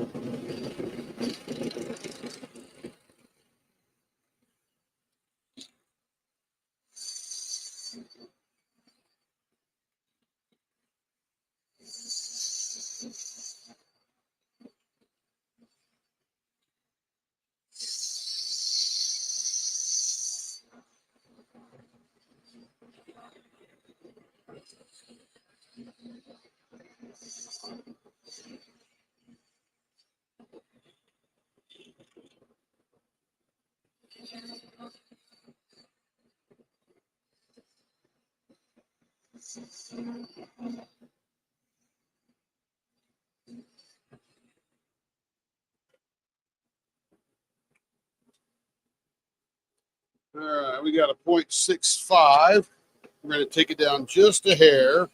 All right, we got a 0.65. We're going to take it down just a hair.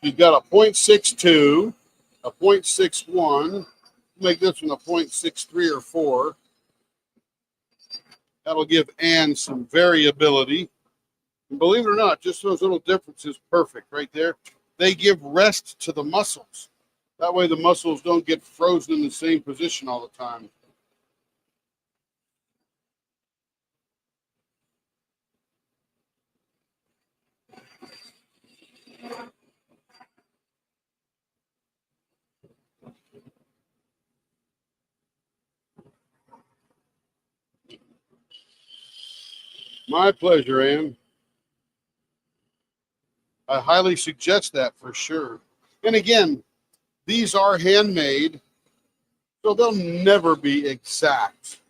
You've got a 0.62, a 0.61. Make this one a 0.63 or 4. That'll give Ann some variability. And believe it or not, just those little differences, perfect right there. They give rest to the muscles. That way the muscles don't get frozen in the same position all the time. My pleasure, Ann. I highly suggest that for sure. And again, these are handmade, so they'll never be exact.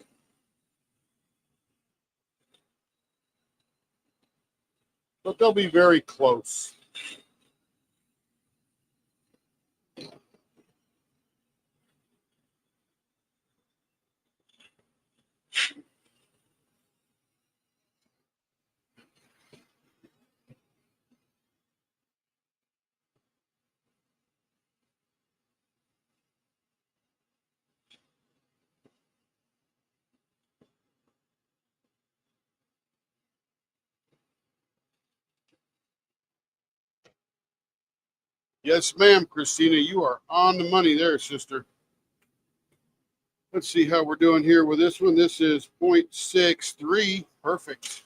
But they'll be very close. Yes, ma'am, Christina, you are on the money there, sister. Let's see how we're doing here with this one. This is 0.63. Perfect.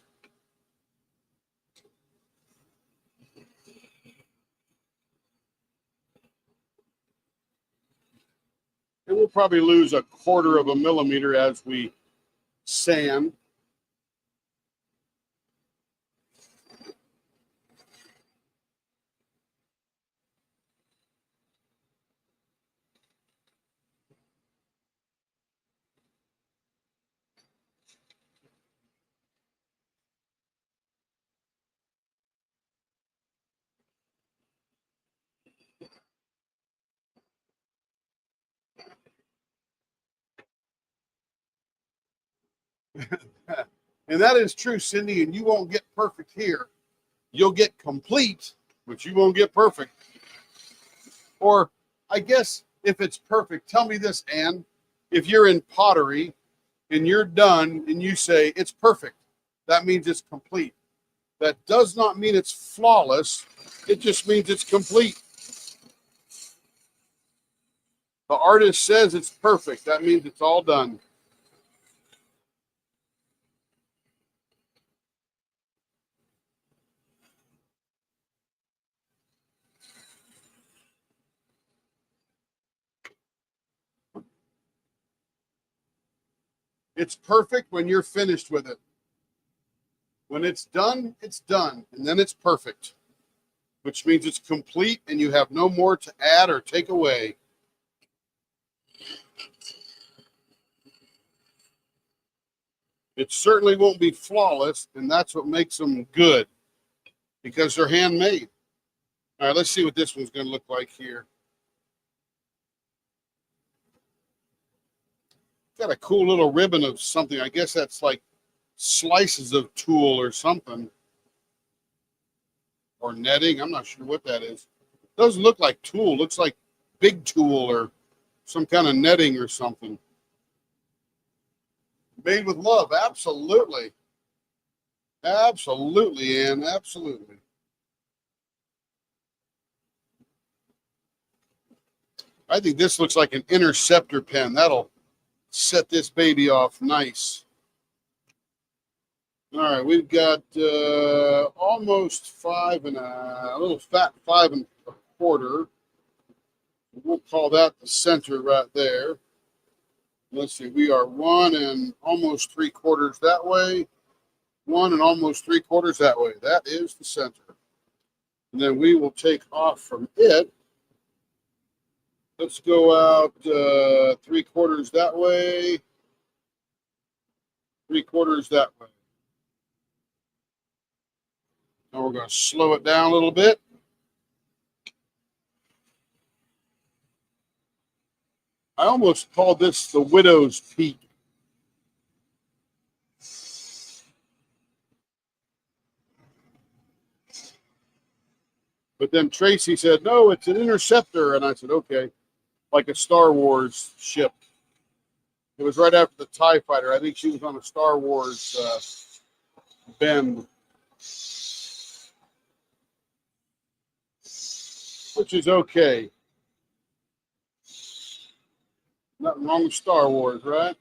And we'll probably lose a 1/4 of a millimeter as we sand. And that is true, Cindy, and you won't get perfect here. You'll get complete, but you won't get perfect. Or I guess if it's perfect, tell me this, Ann. If you're in pottery and you're done and you say it's perfect, that means it's complete. That does not mean it's flawless. It just means it's complete. The artist says it's perfect. That means it's all done. It's perfect when you're finished with it. When it's done, and then it's perfect, which means it's complete and you have no more to add or take away. It certainly won't be flawless, and that's what makes them good, because they're handmade. All right, let's see what this one's going to look like here. Got a cool little ribbon of something. I guess that's like slices of tulle or something. Or netting. I'm not sure what that is. Doesn't look like tulle. Looks like big tulle or some kind of netting or something. Made with love. Absolutely. Absolutely, Ann. Absolutely. I think this looks like an interceptor pen. That'll set this baby off nice. All right, we've got almost a little fat 5 1/4. We'll call that the center right there. Let's see, we are 1 and almost 3/4 that way. 1 and almost 3/4 that way. That is the center. And then we will take off from it. Let's go out 3/4 that way. 3/4 that way. Now we're going to slow it down a little bit. I almost called this the widow's peak. But then Tracy said, no, it's an interceptor. And I said, okay, like a Star Wars ship. It was right after the TIE fighter. I think she was on a Star Wars bend. Which is okay. Nothing wrong with Star Wars, right?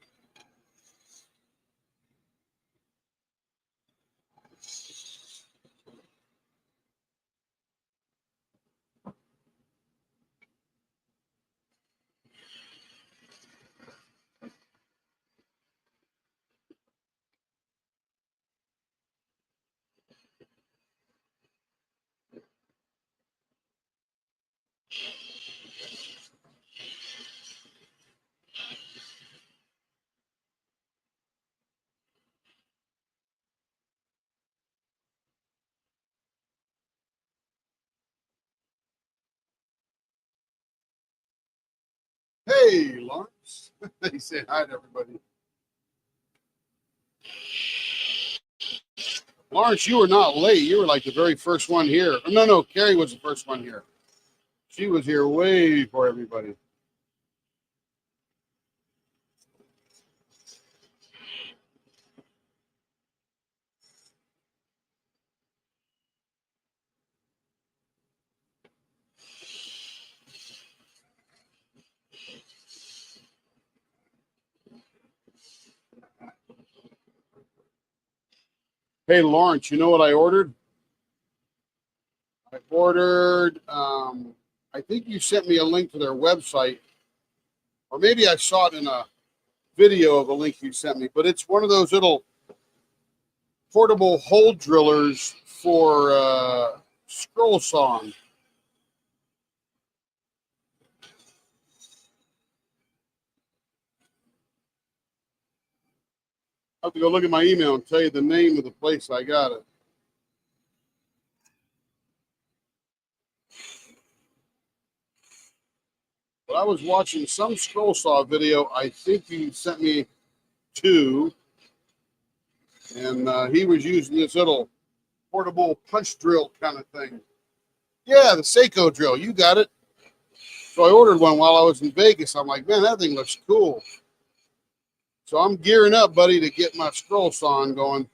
Hey, Lawrence. They say hi to everybody. Lawrence, you were not late. You were like the very first one here. No, Carrie was the first one here. She was here way before everybody. Hey, Lawrence, you know what I ordered? I ordered, I think you sent me a link to their website, or maybe I saw it in a video of a link you sent me, but it's one of those little portable hole drillers for scroll sawing. I have to go look at my email and tell you the name of the place I got it. But I was watching some scroll saw video. I think you sent me two, and he was using this little portable punch drill kind of thing. Yeah, the Seiko drill. You got it. So I ordered one while I was in Vegas. I'm like, man, that thing looks cool. So I'm gearing up, buddy, to get my scroll sawing going.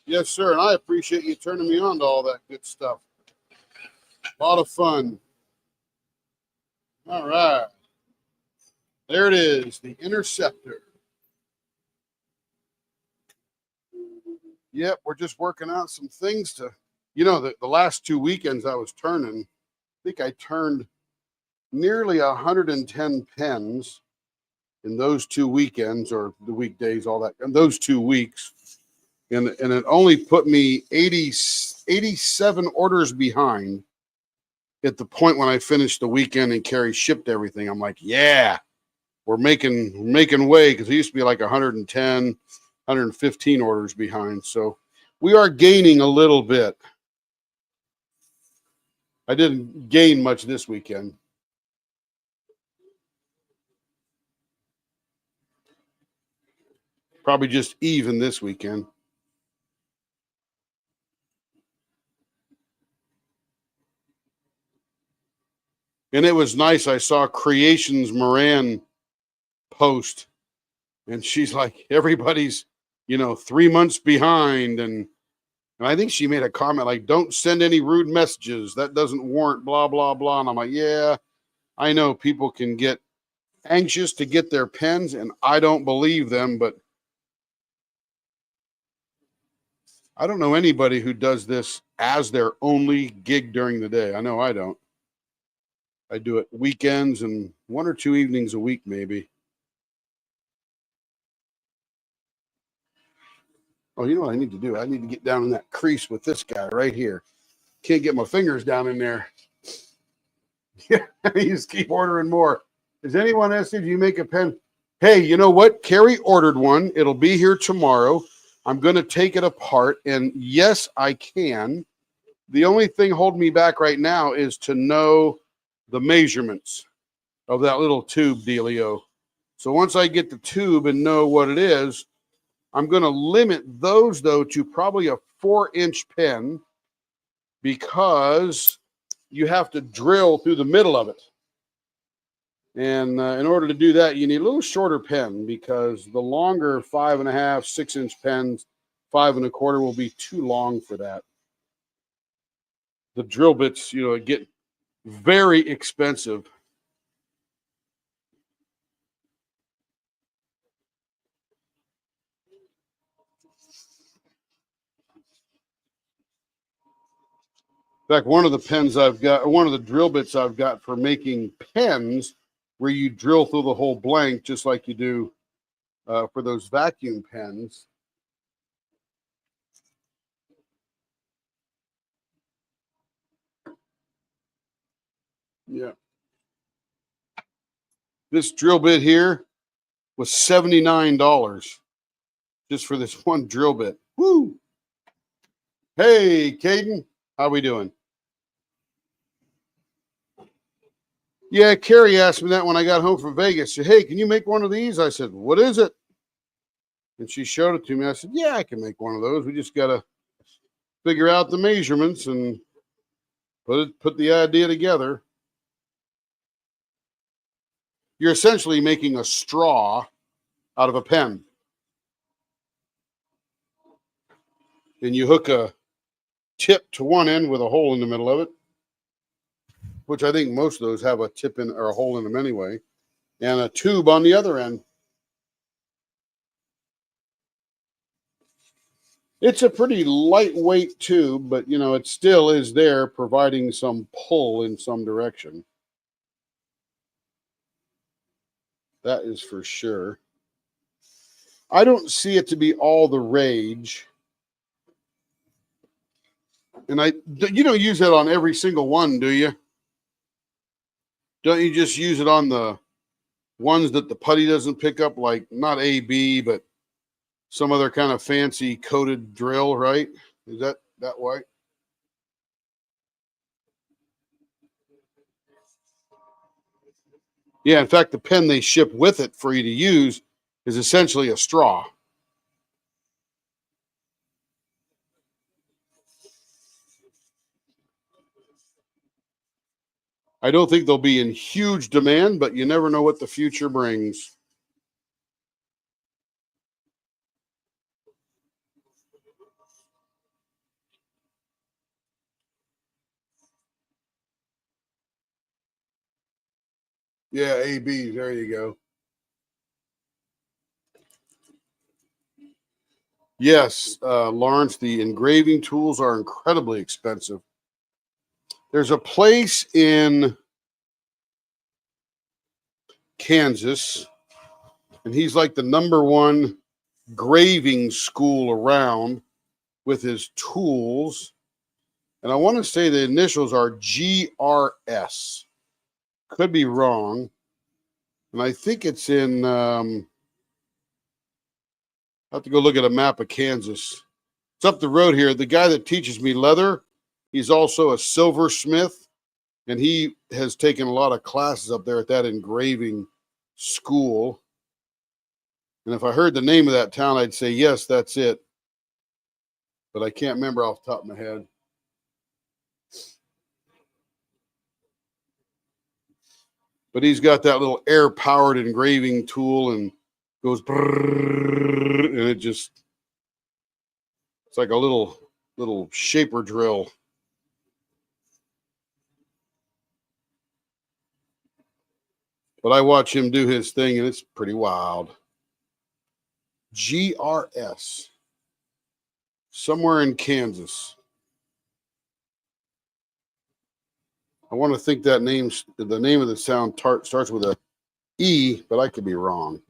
Yes, sir. And I appreciate you turning me on to all that good stuff. A lot of fun. All right. There it is, the Interceptor. Yep, we're just working out some things to, the last 2 weekends I was turning, I think I turned nearly 110 pens in those 2 weekends, or the weekdays, all that, and those 2 weeks. And it only put me 87 orders behind at the point when I finished the weekend and Carrie shipped everything. I'm like, yeah, we're making way, because it used to be like 110, 115 orders behind. So we are gaining a little bit. I didn't gain much this weekend. Probably just even this weekend. And it was nice. I saw Creations Moran post, and she's like, everybody's, 3 months behind. And I think she made a comment like, don't send any rude messages. That doesn't warrant blah, blah, blah. And I'm like, yeah, I know people can get anxious to get their pens, and I don't believe them, but I don't know anybody who does this as their only gig during the day. I know I don't. I do it weekends and 1 or 2 evenings a week, maybe. Oh, you know what I need to do? I need to get down in that crease with this guy right here. Can't get my fingers down in there. Yeah, you just keep ordering more. Is anyone asking if you make a pen? Hey, you know what? Carrie ordered one. It'll be here tomorrow. I'm going to take it apart. And yes, I can. The only thing holding me back right now is to know the measurements of that little tube dealio. So once I get the tube and know what it is, I'm going to limit those, though, to probably a 4-inch pen because you have to drill through the middle of it. And in order to do that, you need a little shorter pen because the longer 5.5, 6-inch pens, 5 1/4 will be too long for that. The drill bits, get very expensive. In fact, one of the pens I've got, or one of the drill bits I've got for making pens where you drill through the whole blank, just like you do for those vacuum pens. Yeah. This drill bit here was $79 just for this one drill bit. Woo! Hey, Caden, how we doing? Yeah, Carrie asked me that when I got home from Vegas. She said, hey, can you make one of these? I said, what is it? And she showed it to me. I said, yeah, I can make one of those. We just got to figure out the measurements and put the idea together. You're essentially making a straw out of a pen. And you hook a tip to one end with a hole in the middle of it, which I think most of those have a tip in or a hole in them anyway, and a tube on the other end. It's a pretty lightweight tube, but it still is there providing some pull in some direction. That is for sure. I don't see it to be all the rage. And you don't use that on every single one, do you? Don't you just use it on the ones that the putty doesn't pick up, like not AB, but some other kind of fancy coated drill, right? Is that way? Yeah, in fact, the pen they ship with it for you to use is essentially a straw. I don't think they'll be in huge demand, but you never know what the future brings. Yeah, AB, there you go. Yes, Lawrence, the engraving tools are incredibly expensive. There's a place in Kansas, and he's like the #1 graving school around with his tools. And I want to say the initials are GRS. Could be wrong. And I think it's in, I have to go look at a map of Kansas. It's up the road here. The guy that teaches me leather, he's also a silversmith, and he has taken a lot of classes up there at that engraving school. And if I heard the name of that town, I'd say, yes, that's it. But I can't remember off the top of my head. But he's got that little air-powered engraving tool and goes brrrr, and it's like a little shaper drill. But I watch him do his thing, and it's pretty wild. GRS. Somewhere in Kansas. I want to think that the name of the sound starts with a E, but I could be wrong.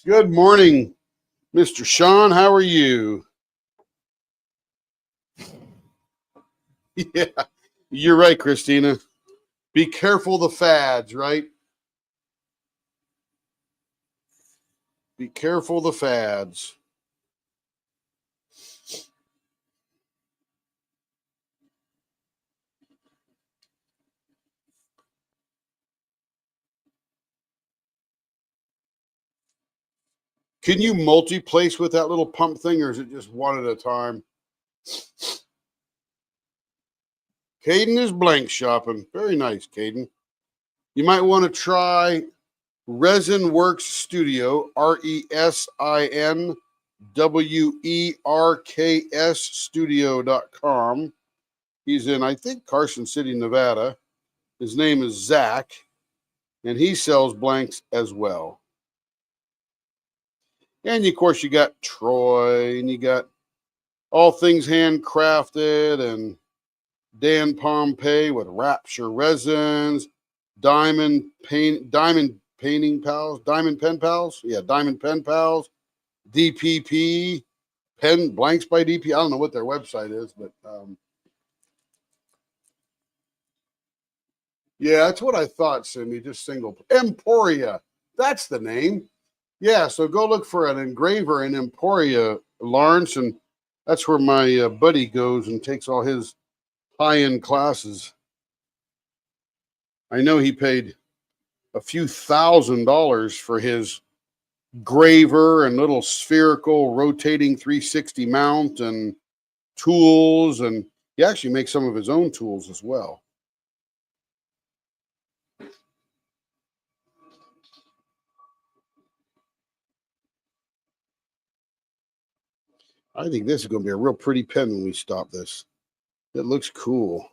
Good morning, Mr. Sean. How are you? Yeah, you're right, Christina. Be careful the fads, right? Be careful the fads. Can you multi-place with that little pump thing, or is it just one at a time? Caden is blank shopping. Very nice, Caden. You might want to try Resin Works Studio, ResinWerks Studio.com. He's in, I think, Carson City, Nevada. His name is Zach, and he sells blanks as well. And of course, you got Troy, and you got All Things Handcrafted, and Dan Pompey with Rapture Resins, Diamond Painting Pals, Diamond Pen Pals, Diamond Pen Pals, DPP, Pen Blanks by DP. I don't know what their website is, but yeah, that's what I thought, Cindy. Just single Emporia. That's the name. Yeah, so go look for an engraver in Emporia, Lawrence, and that's where my buddy goes and takes all his high-end classes. I know he paid a few $1,000s for his graver and little spherical rotating 360 mount and tools, and he actually makes some of his own tools as well. I think this is going to be a real pretty pen when we stop this. It looks cool.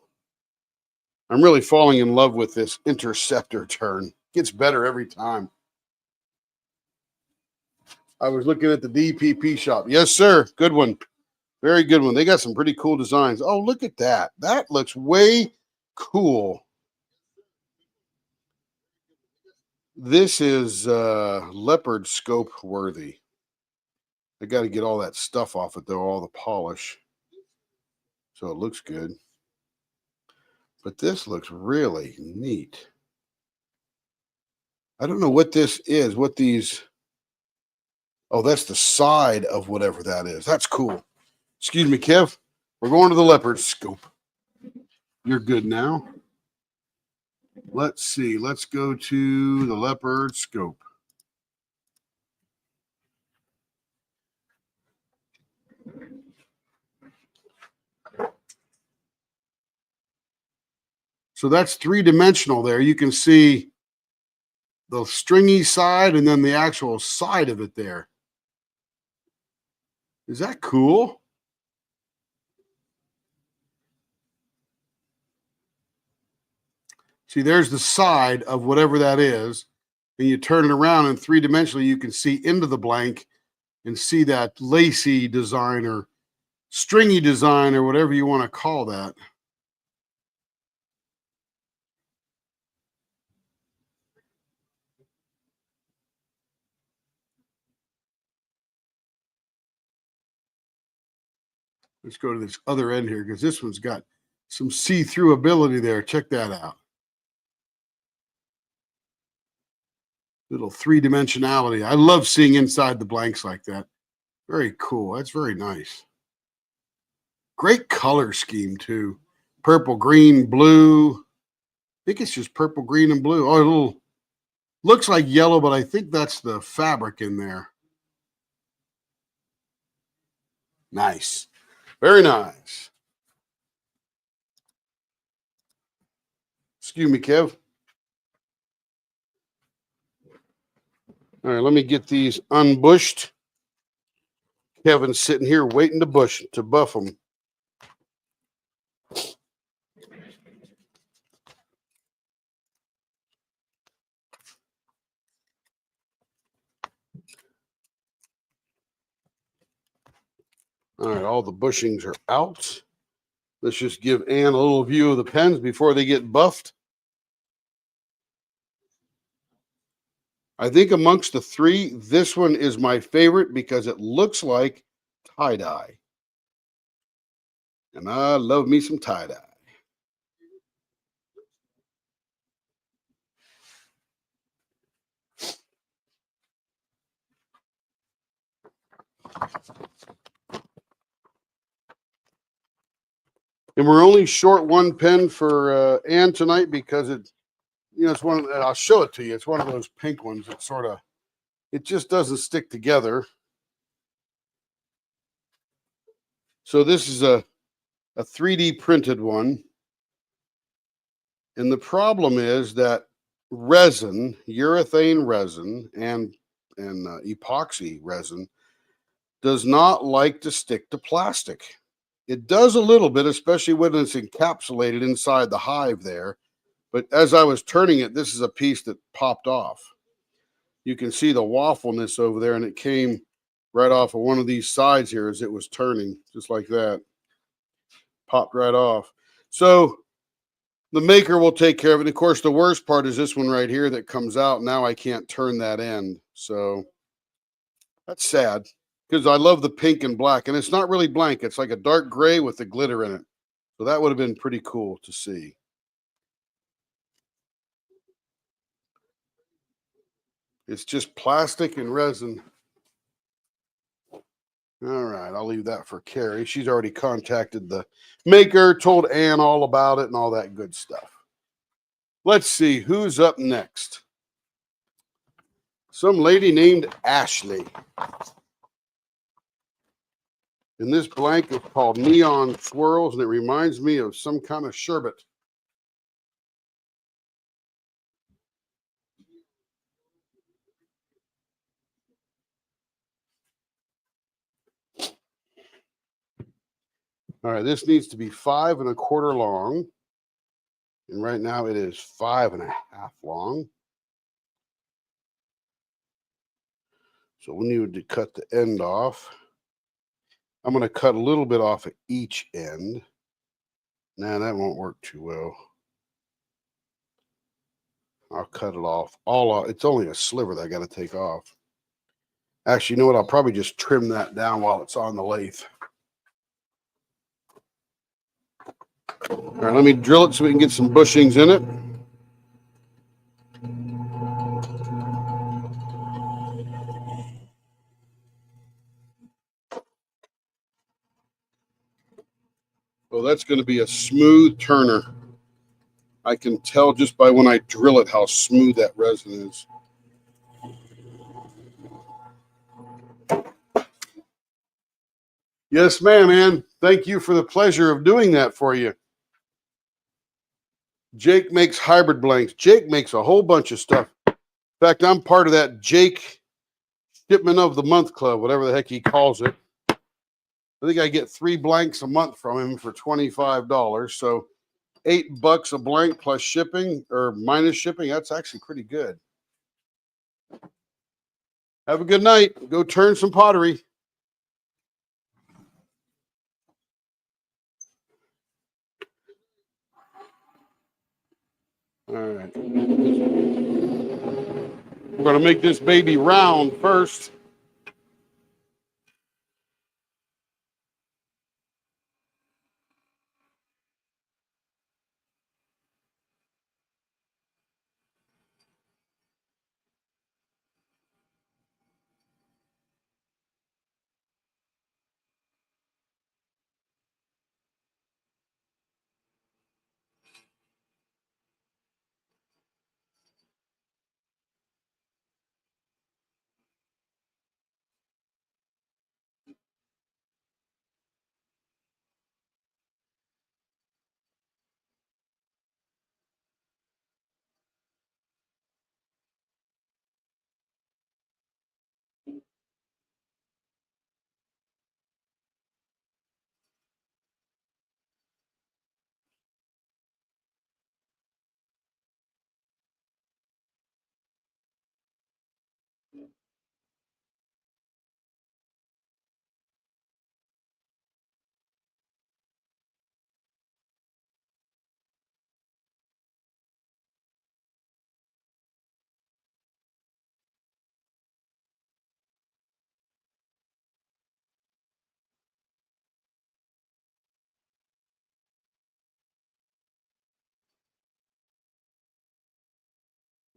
I'm really falling in love with this interceptor turn. Gets better every time. I was looking at the DPP shop. Yes, sir. Good one. Very good one. They got some pretty cool designs. Oh, look at that. That looks way cool. This is leopard scope worthy. I got to get all that stuff off it, though, all the polish. So it looks good. But this looks really neat. I don't know what this is, what these... Oh, that's the side of whatever that is. That's cool. Excuse me, Kev. We're going to the leopard scope. You're good now. Let's see. Let's go to the leopard scope. So that's three-dimensional there. You can see the stringy side and then the actual side of it there. Is that cool? See, there's the side of whatever that is. And you turn it around and three-dimensionally, you can see into the blank and see that lacy design or stringy design or whatever you want to call that. Let's go to this other end here because this one's got some see-through ability there. Check that out. Little three-dimensionality. I love seeing inside the blanks like that. Very cool. That's very nice. Great color scheme, too. Purple, green, blue. I think it's just purple, green, and blue. Oh, a little looks like yellow, but I think that's the fabric in there. Nice. Very nice. Excuse me, Kev. All right, let me get these unbushed. Kevin's sitting here waiting to buff them. All right, all the bushings are out. Let's just give Ann a little view of the pens before they get buffed. I think amongst the three, this one is my favorite because it looks like tie-dye. And I love me some tie-dye. And we're only short one pen for Ann tonight because it's one. I'll show it to you. It's one of those pink ones that sort of, it just doesn't stick together. So this is a 3D printed one. And the problem is that resin, urethane resin, and epoxy resin does not like to stick to plastic. It does a little bit, especially when it's encapsulated inside the hive there. But as I was turning it, this is a piece that popped off. You can see the waffleness over there, and it came right off of one of these sides here as it was turning, just like that. Popped right off. So the maker will take care of it. Of course, the worst part is this one right here that comes out. Now I can't turn that end. So that's sad because I love the pink and black. And it's not really blank. It's like a dark gray with the glitter in it. So that would have been pretty cool to see. It's just plastic and resin. All right, I'll leave that for Carrie. She's already contacted the maker, told Ann all about it and all that good stuff. Let's see who's up next. Some lady named Ashley. And this blank is called Neon Swirls, and it reminds me of some kind of sherbet. All right, this needs to be 5 1/4 long. And right now it is 5 1/2 long. So we need to cut the end off. I'm going to cut a little bit off at each end. Nah, that won't work too well. I'll cut it off. It's only a sliver that I got to take off. Actually, you know what? I'll probably just trim that down while it's on the lathe. All right, let me drill it so we can get some bushings in it. Well, that's going to be a smooth turner. I can tell just by when I drill it how smooth that resin is. Yes, ma'am, Ann. Thank you for the pleasure of doing that for you. Jake makes hybrid blanks. Jake makes a whole bunch of stuff. In fact, I'm part of that Jake Shipment of the Month Club, whatever the heck he calls it. I think I get 3 blanks a month from him for $25. So $8 a blank plus shipping or minus shipping. That's actually pretty good. Have a good night. Go turn some pottery. All right. We're going to make this baby round first.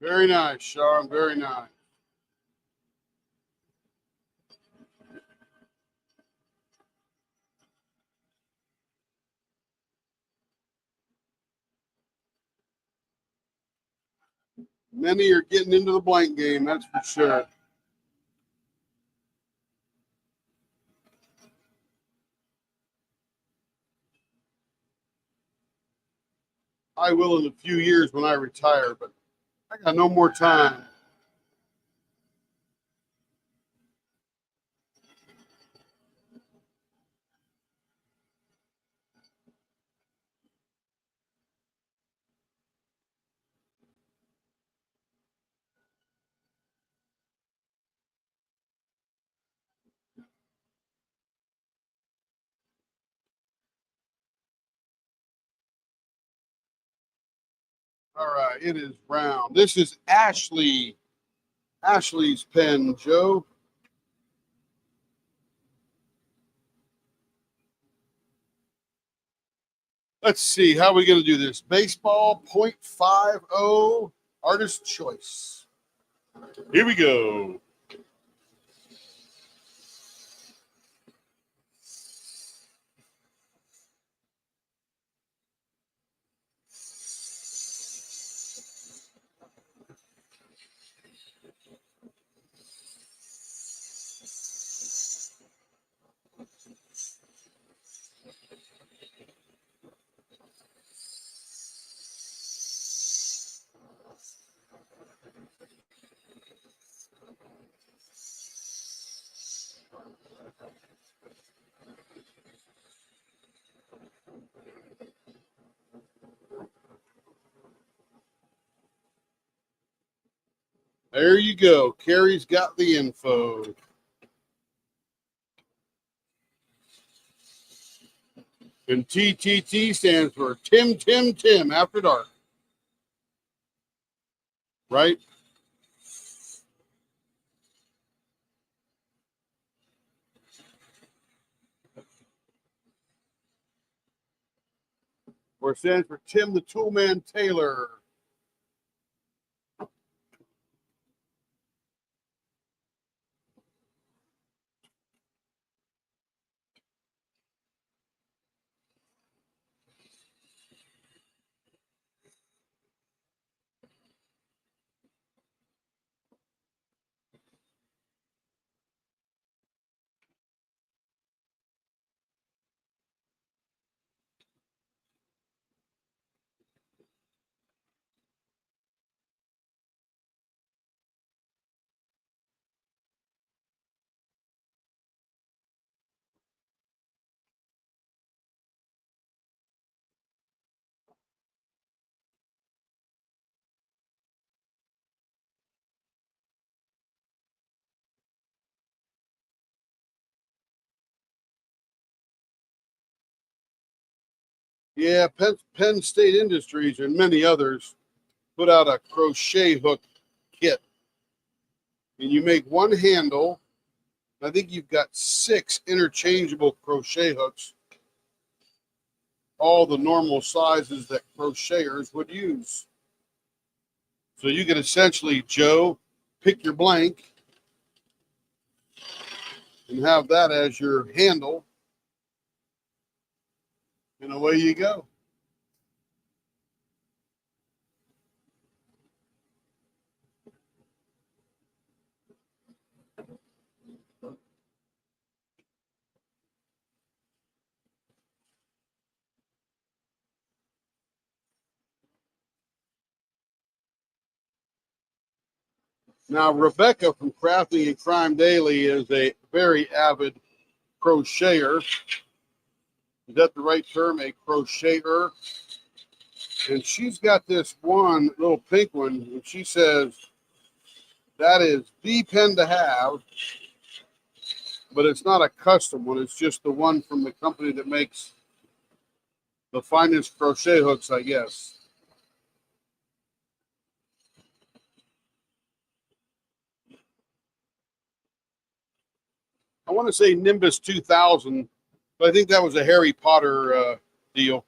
Very nice, Sean. Very nice. Many are getting into the blank game, that's for sure. I will in a few years when I retire, but I got no more time. All right, it is round. This is Ashley. Ashley's pen, Joe. Let's see, how are we going to do this? Baseball 0.50 artist choice. Here we go. There you go. Carrie's got the info. And TTT stands for Tim After Dark. Right? Or it stands for Tim the Toolman Taylor. Yeah, Penn State Industries and many others put out a crochet hook kit. And you make one handle. I think you've got 6 interchangeable crochet hooks, all the normal sizes that crocheters would use. So you can essentially, Joe, pick your blank and have that as your handle. And away you go. Now, Rebecca from Crafting and Crime Daily is a very avid crocheter. Is that the right term? A crocheter. And she's got this one little pink one, and she says that is the pen to have, but it's not a custom one. It's just the one from the company that makes the finest crochet hooks, I guess. I want to say Nimbus 2000, but I think that was a Harry Potter deal.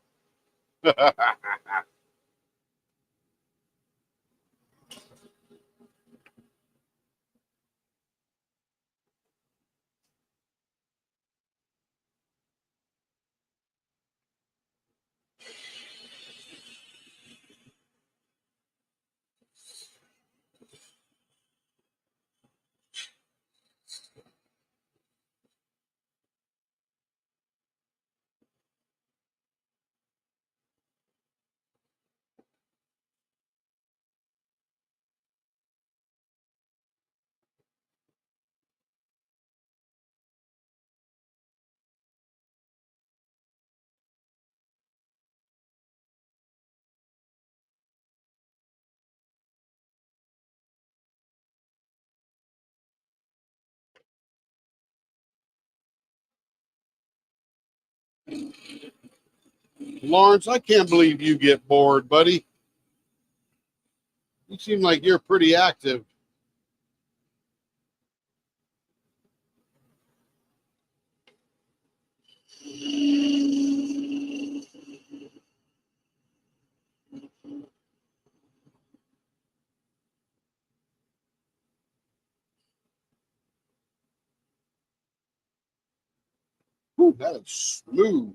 Lawrence, I can't believe you get bored, buddy. You seem like you're pretty active. Whew, that is smooth.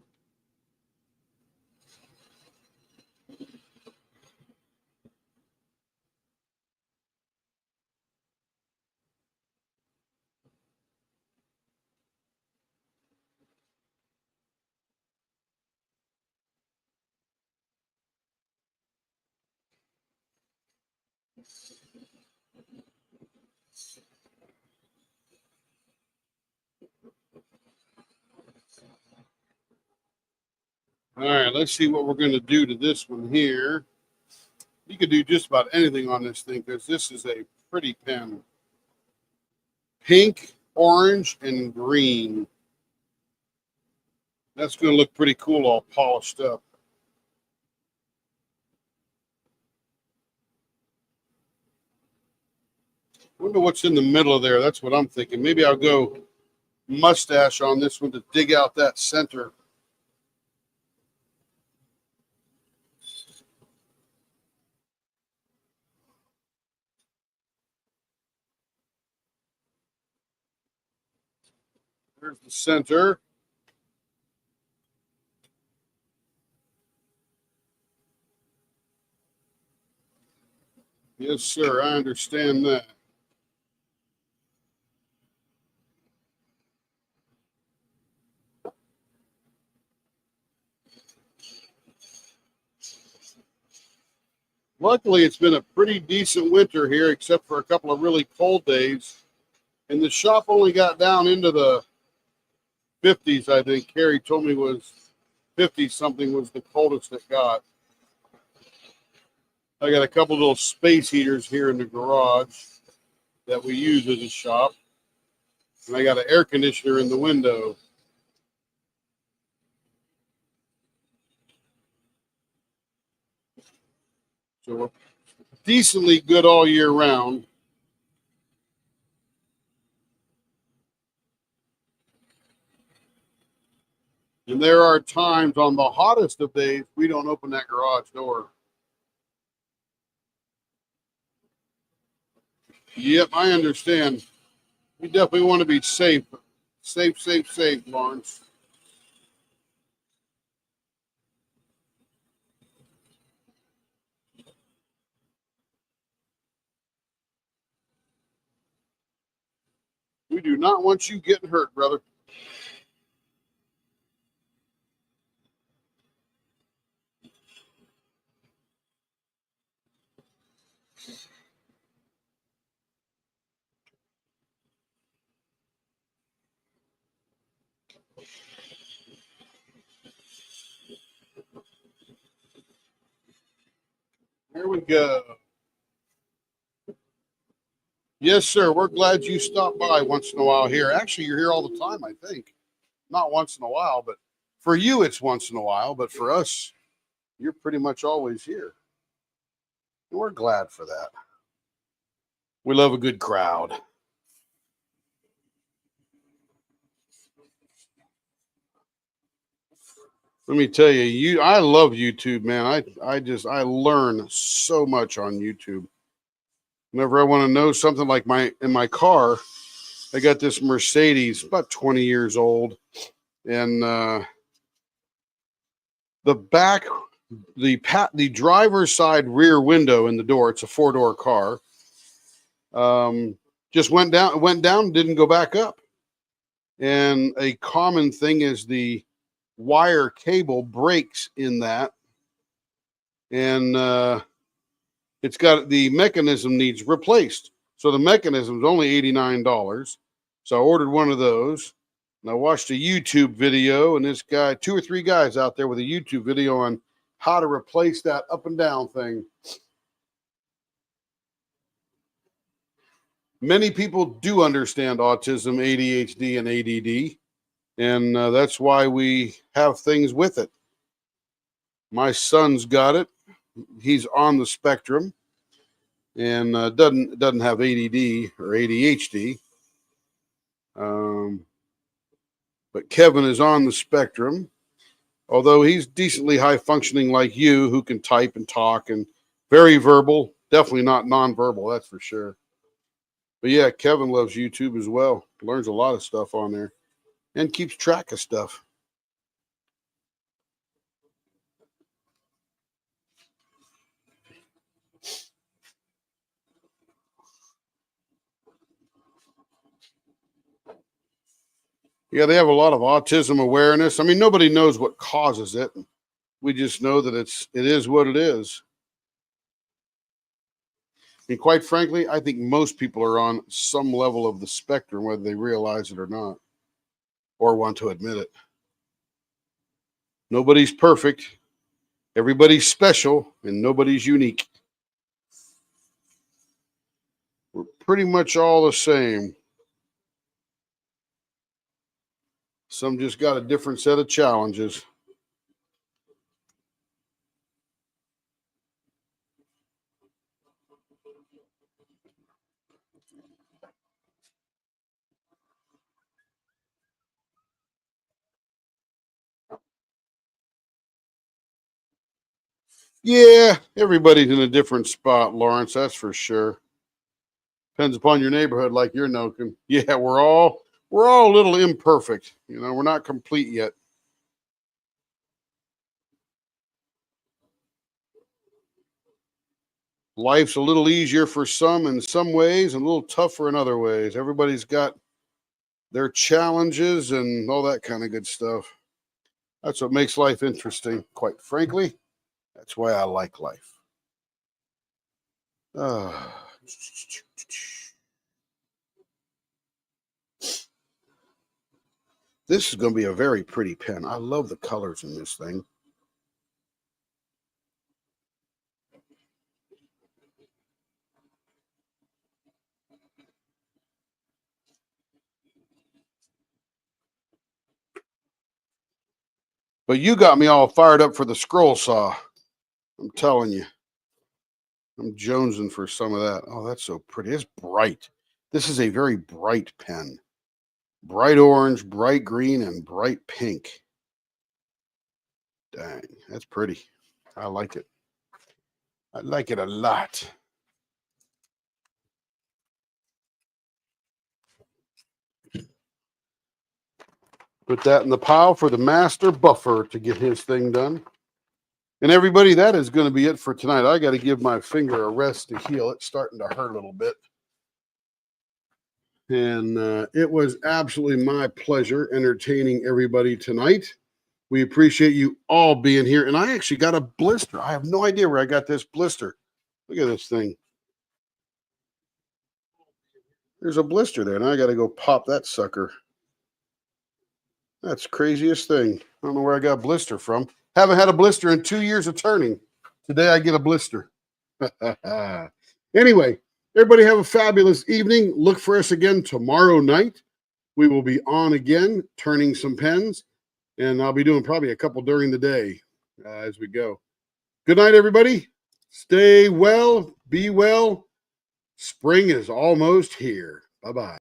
All right, let's see what we're going to do to this one here. You could do just about anything on this thing because this is a pretty pen. Pink, orange, and green. That's going to look pretty cool all polished up. Wonder what's in the middle of there. That's what I'm thinking. Maybe I'll go mustache on this one to dig out that center. There's the center. Yes, sir. I understand that. Luckily, it's been a pretty decent winter here, except for a couple of really cold days. And the shop only got down into the 50s, I think. Carrie told me was 50 something was the coldest it got. I got a couple little space heaters here in the garage that we use as a shop. And I got an air conditioner in the window. So we're decently good all year round. And there are times on the hottest of days we don't open that garage door. Yep, I understand. We definitely want to be safe. Safe, safe, safe, Lawrence. We do not want you getting hurt, brother. There we go. Yes, sir. We're glad you stopped by once in a while here. Actually, you're here all the time, I think. Not once in a while, but for you, it's once in a while. But for us, you're pretty much always here. And we're glad for that. We love a good crowd. Let me tell you, I love YouTube, man. I learn so much on YouTube. Whenever I want to know something like in my car, I got this Mercedes, about 20 years old, and the driver's side rear window in the door, it's a 4-door car, just went down, didn't go back up. And a common thing is the wire cable breaks in that, and it's got the mechanism needs replaced. So the mechanism is only $89. So I ordered one of those, and I watched a YouTube video, and this guy, 2 or 3 guys out there with a YouTube video on how to replace that up and down thing. Many people do understand autism, ADHD, and ADD. And that's why we have things with it. My son's got it. He's on the spectrum and doesn't have ADD or ADHD. But Kevin is on the spectrum, although he's decently high functioning like you, who can type and talk and very verbal. Definitely not nonverbal, that's for sure. But yeah, Kevin loves YouTube as well. Learns a lot of stuff on there and keeps track of stuff. Yeah, they have a lot of autism awareness. I mean, nobody knows what causes it. We just know that it is what it is. And quite frankly, I think most people are on some level of the spectrum, whether they realize it or not, or want to admit it. Nobody's perfect. Everybody's special, and nobody's unique. We're pretty much all the same. Some just got a different set of challenges. Yeah, everybody's in a different spot, Lawrence, that's for sure. Depends upon your neighborhood, like you're noking. Yeah, we're all a little imperfect. You know, we're not complete yet. Life's a little easier for some in some ways and a little tougher in other ways. Everybody's got their challenges and all that kind of good stuff. That's what makes life interesting, quite frankly. That's why I like life. This is going to be a very pretty pen. I love the colors in this thing. But you got me all fired up for the scroll saw. I'm telling you. I'm jonesing for some of that. Oh, that's so pretty. It's bright. This is a very bright pen. Bright orange, bright green, and bright pink. Dang, that's pretty. I like it. I like it a lot. Put that in the pile for the master buffer to get his thing done. And everybody, that is going to be it for tonight. I got to give my finger a rest to heal. It's starting to hurt a little bit. And it was absolutely my pleasure entertaining everybody tonight. We appreciate you all being here. And I actually got a blister. I have no idea where I got this blister. Look at this thing. There's a blister there. Now I got to go pop that sucker. That's the craziest thing. I don't know where I got a blister from. Haven't had a blister in 2 years of turning. Today I get a blister. Anyway, everybody have a fabulous evening. Look for us again tomorrow night. We will be on again, turning some pens. And I'll be doing probably a couple during the day as we go. Good night, everybody. Stay well. Be well. Spring is almost here. Bye-bye.